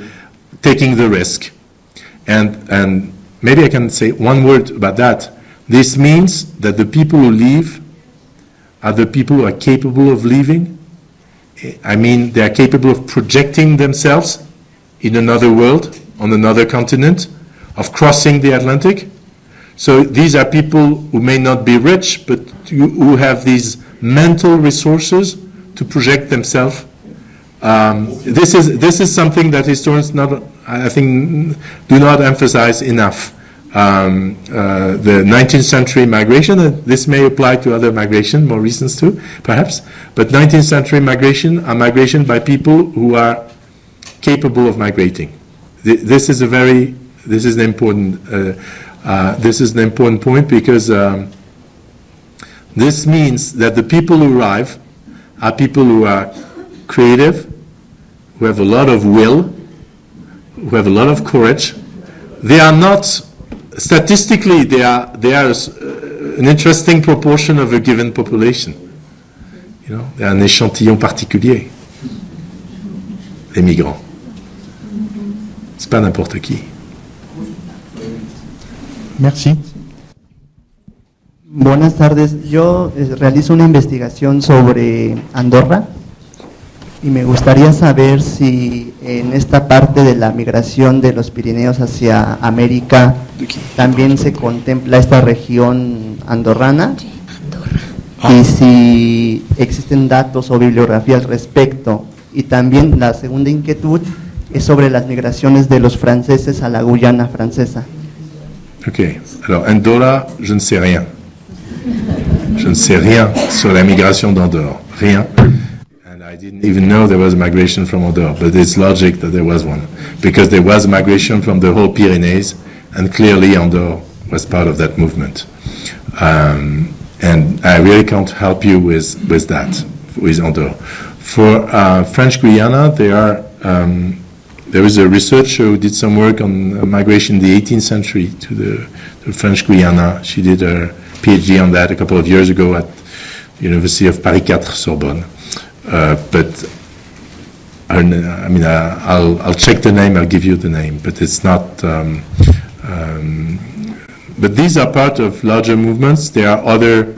taking the risk. And maybe I can say one word about that. This means that the people who leave are the people who are capable of leaving. I mean, they are capable of projecting themselves in another world, on another continent, of crossing the Atlantic. So these are people who may not be rich, but who have these mental resources to project themselves. This is something that historians I think do not emphasize enough. The 19th century migration, and this may apply to other migration, more recent too, perhaps, but 19th century migration are migration by people who are capable of migrating. This is an important point, because this means that the people who arrive are people who are creative, who have a lot of will, who have a lot of courage. They are not, statistically, they are an interesting proportion of a given population. You know, they are un échantillon particulier, les migrants. C'est pas n'importe qui. Merci. Buenas tardes. Yo realizo una investigación sobre Andorra y me gustaría saber si en esta parte de la migración de los Pirineos hacia América también se contempla esta región andorrana y si existen datos o bibliografía al respecto. Y también la segunda inquietud es sobre las migraciones de los franceses a la Guyana francesa. Ok. Alors, Andorra, je ne sais rien. Je ne sais rien sur la migration d'Andorre. Rien. And I didn't even know there was migration from Andorre, but it's logic that there was one, because there was migration from the whole Pyrenees, and clearly Andorre was part of that movement. And I really can't help you with that, with Andorre. For French Guiana, there is a researcher who did some work on migration in the 18th century to the French Guiana. She did her PhD on that a couple of years ago at the University of Paris 4 Sorbonne. But I mean, I'll check the name. I'll give you the name. But it's not. But these are part of larger movements. There are other.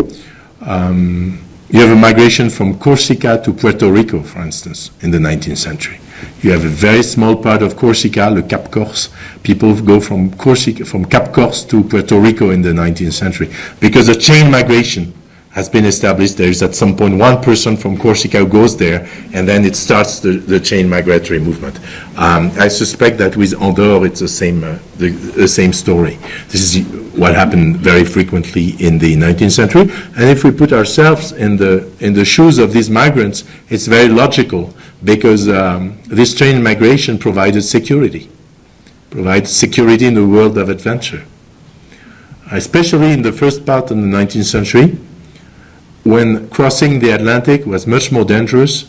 You have a migration from Corsica to Puerto Rico, for instance, in the 19th century. You have a very small part of Corsica, le Cap Corse. People go from Cap Corse to Puerto Rico in the 19th century because a chain migration has been established. There is at some point one person from Corsica who goes there, and then it starts the chain migratory movement. I suspect that with Andorre it's the same story. This is what happened very frequently in the 19th century. And if we put ourselves in the shoes of these migrants, it's very logical, because this chain migration provides security in the world of adventure. Especially in the first part of the 19th century, when crossing the Atlantic was much more dangerous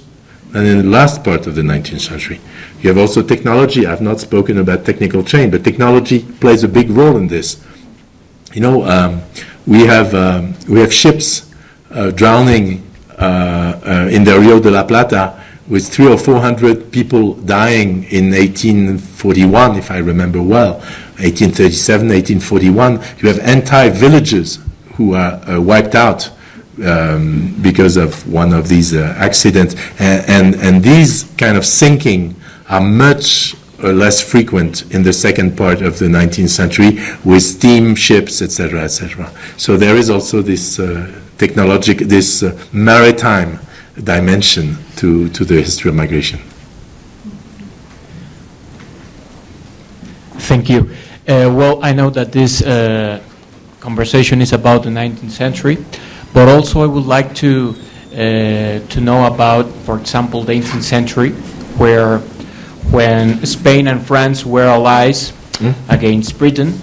than in the last part of the 19th century. You have also technology. I've not spoken about technical chain, but technology plays a big role in this. You know, we have ships drowning in the Rio de la Plata, with 300 or 400 people dying in 1841, if I remember well, 1837, 1841. You have entire villages who are wiped out because of one of these accidents. And these kind of sinking are much less frequent in the second part of the 19th century with steamships, etc., etc. So there is also this this maritime dimension to the history of migration. Thank you. Well, I know that this conversation is about the 19th century, but also I would like to know about, for example, the 18th century, where when Spain and France were allies against Britain,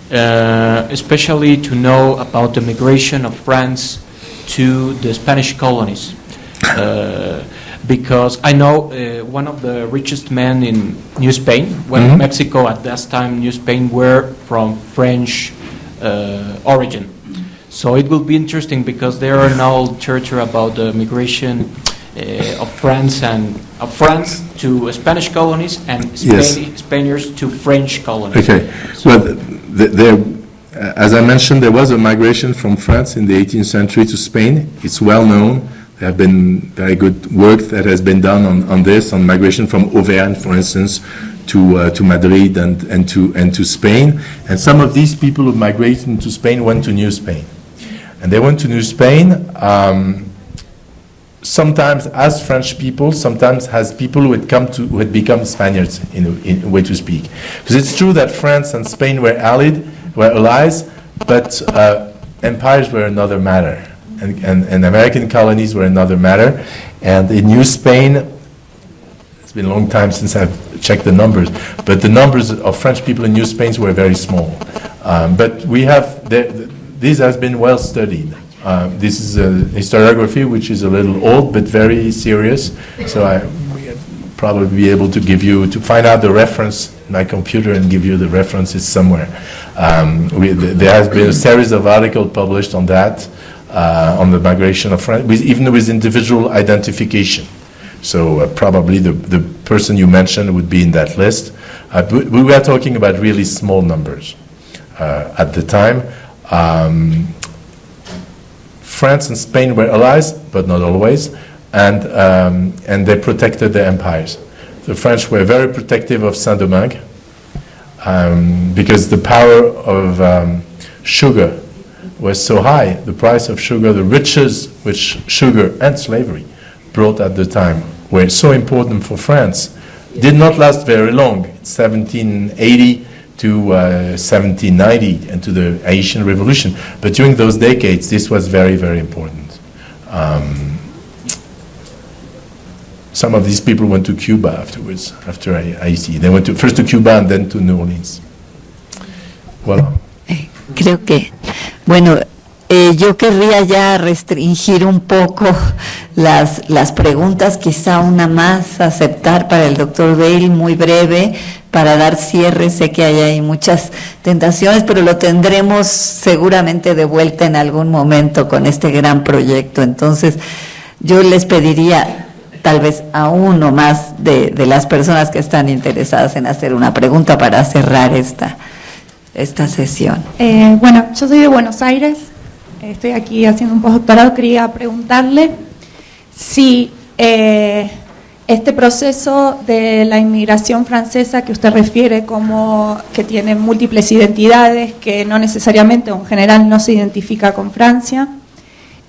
especially to know about the migration of France to the Spanish colonies. Because I know one of the richest men in New Spain, when Mexico at that time, New Spain, were from French origin. So it will be interesting because there are now literature about the migration of France to Spanish colonies and Spaniards to French colonies. Okay. Well, as I mentioned, there was a migration from France in the 18th century to Spain. It's well known. There have been very good work that has been done on this, on migration from Auvergne, for instance, to Madrid and to Spain. And some of these people who migrated to Spain went to New Spain. And they went to New Spain sometimes as French people, sometimes as people who had become Spaniards, in a way to speak. Because it's true that France and Spain were allies, but empires were another matter. And American colonies were another matter. And in New Spain, it's been a long time since I've checked the numbers, but the numbers of French people in New Spain were very small. But we have, this has been well studied. This is a historiography which is a little old but very serious. So we'll probably be able to find out the reference in my computer and give you the references somewhere. There has been a series of articles published on that. On the migration of France, even with individual identification. So probably the person you mentioned would be in that list. We were talking about really small numbers at the time. France and Spain were allies, but not always, and they protected their empires. The French were very protective of Saint-Domingue because the power of sugar was so high, the price of sugar, the riches which sugar and slavery brought at the time were so important for France, did not last very long, 1780 to 1790 and to the Haitian Revolution. But during those decades, this was very, very important. Some of these people went to Cuba afterwards, after Haiti. They went first to Cuba and then to New Orleans. Voilà. Creo que, bueno, yo querría ya restringir un poco las preguntas, quizá una más aceptar para el doctor Bale, muy breve, para dar cierre. Sé que hay muchas tentaciones, pero lo tendremos seguramente de vuelta en algún momento con este gran proyecto. Entonces, yo les pediría tal vez a uno más de las personas que están interesadas en hacer una pregunta para cerrar esta sesión. Bueno, yo soy de Buenos Aires, estoy aquí haciendo un postdoctorado. Quería preguntarle si este proceso de la inmigración francesa que usted refiere como que tiene múltiples identidades, que no necesariamente o en general no se identifica con Francia,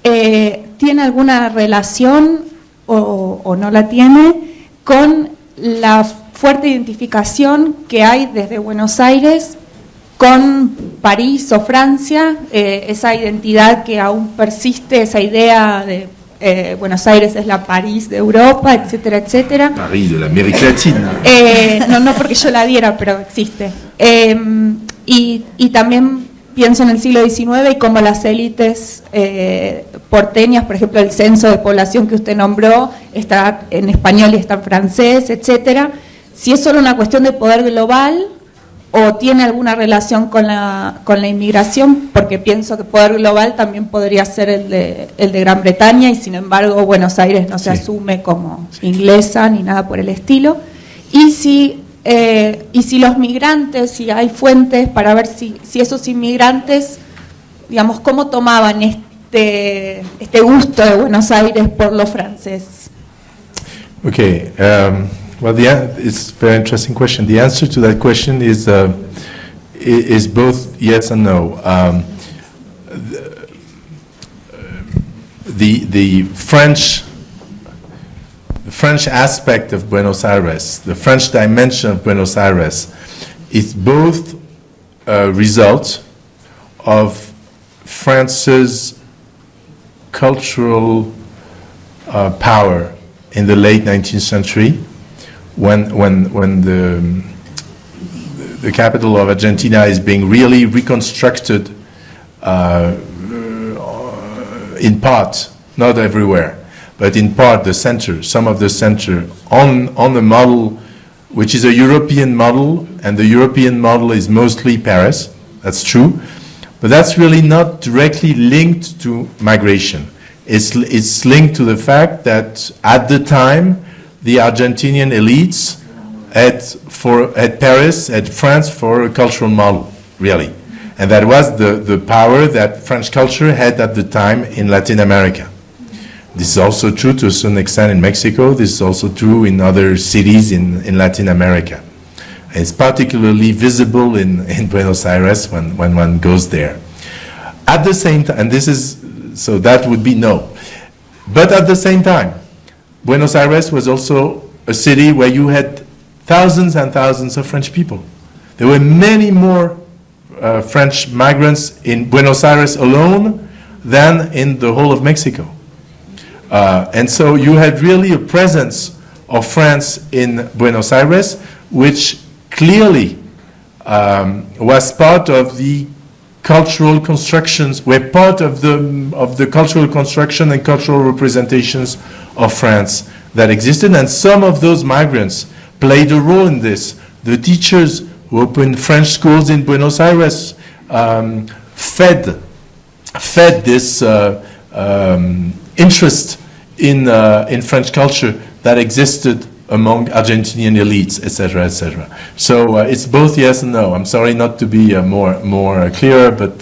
¿tiene alguna relación o no la tiene con la fuerte identificación que hay desde Buenos Aires con París o Francia, esa identidad que aún persiste, esa idea de Buenos Aires es la París de Europa, etcétera, etcétera? París de la América Latina. No porque yo la diera, pero existe. Y también pienso en el siglo XIX y cómo las élites porteñas, por ejemplo, el censo de población que usted nombró, está en español y está en francés, etcétera. Si es solo una cuestión de poder global, o tiene alguna relación con la inmigración, porque pienso que poder global también podría ser el de Gran Bretaña, y sin embargo Buenos Aires no se asume como inglesa ni nada por el estilo. Y si los migrantes, si hay fuentes para ver si esos inmigrantes, digamos, cómo tomaban este gusto de Buenos Aires por lo francés. Okay. Well, it's a very interesting question. The answer to that question is both yes and no. The French aspect of Buenos Aires, the French dimension of Buenos Aires, is both a result of France's cultural power in the late 19th century, when the capital of Argentina is being really reconstructed in part, not everywhere, but in part the center, some of the center, on the model which is a European model, and the European model is mostly Paris, that's true, but that's really not directly linked to migration. It's linked to the fact that at the time the Argentinian elites had Paris, had France for a cultural model, really. And that was the power that French culture had at the time in Latin America. This is also true to a certain extent in Mexico. This is also true in other cities in Latin America. It's particularly visible in Buenos Aires when one goes there. At the same time, and so that would be no. But at the same time, Buenos Aires was also a city where you had thousands and thousands of French people. There were many more French migrants in Buenos Aires alone than in the whole of Mexico. And so you had really a presence of France in Buenos Aires, which clearly was part of the cultural constructions, were part of the cultural construction and cultural representations of France that existed, and some of those migrants played a role in this. The teachers who opened French schools in Buenos Aires fed this interest in French culture that existed among Argentinian elites, etc., etc. So it's both yes and no. I'm sorry not to be more clear, but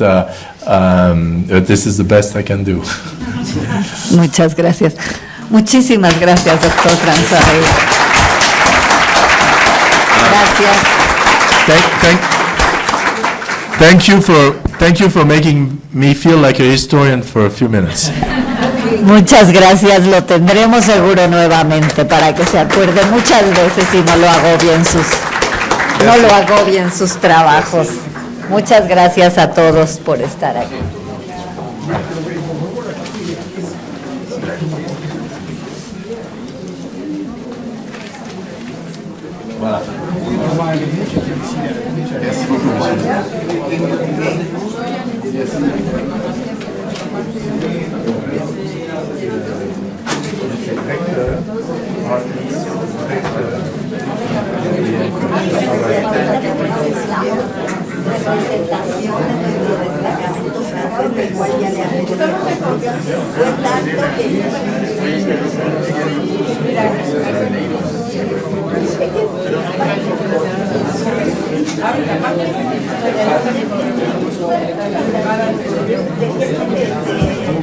this is the best I can do. Muchas gracias. Muchísimas gracias, doctor François. Gracias. Thank you for making me feel like a historian for a few minutes. Muchas gracias, lo tendremos seguro nuevamente para que se acuerde muchas veces y no lo agobien sus trabajos. Muchas gracias a todos por estar aquí.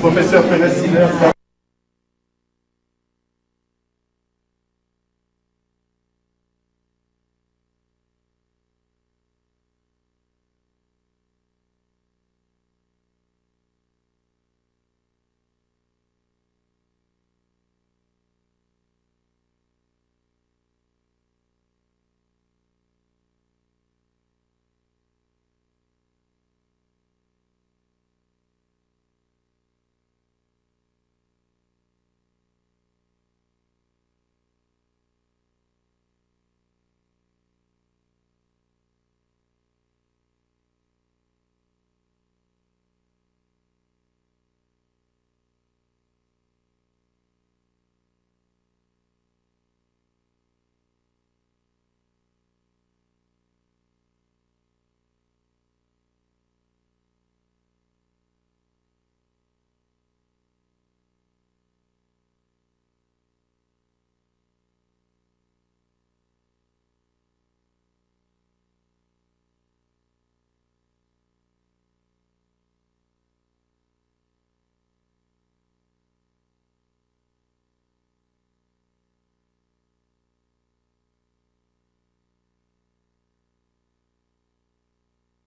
Professeur Pérez-Siller.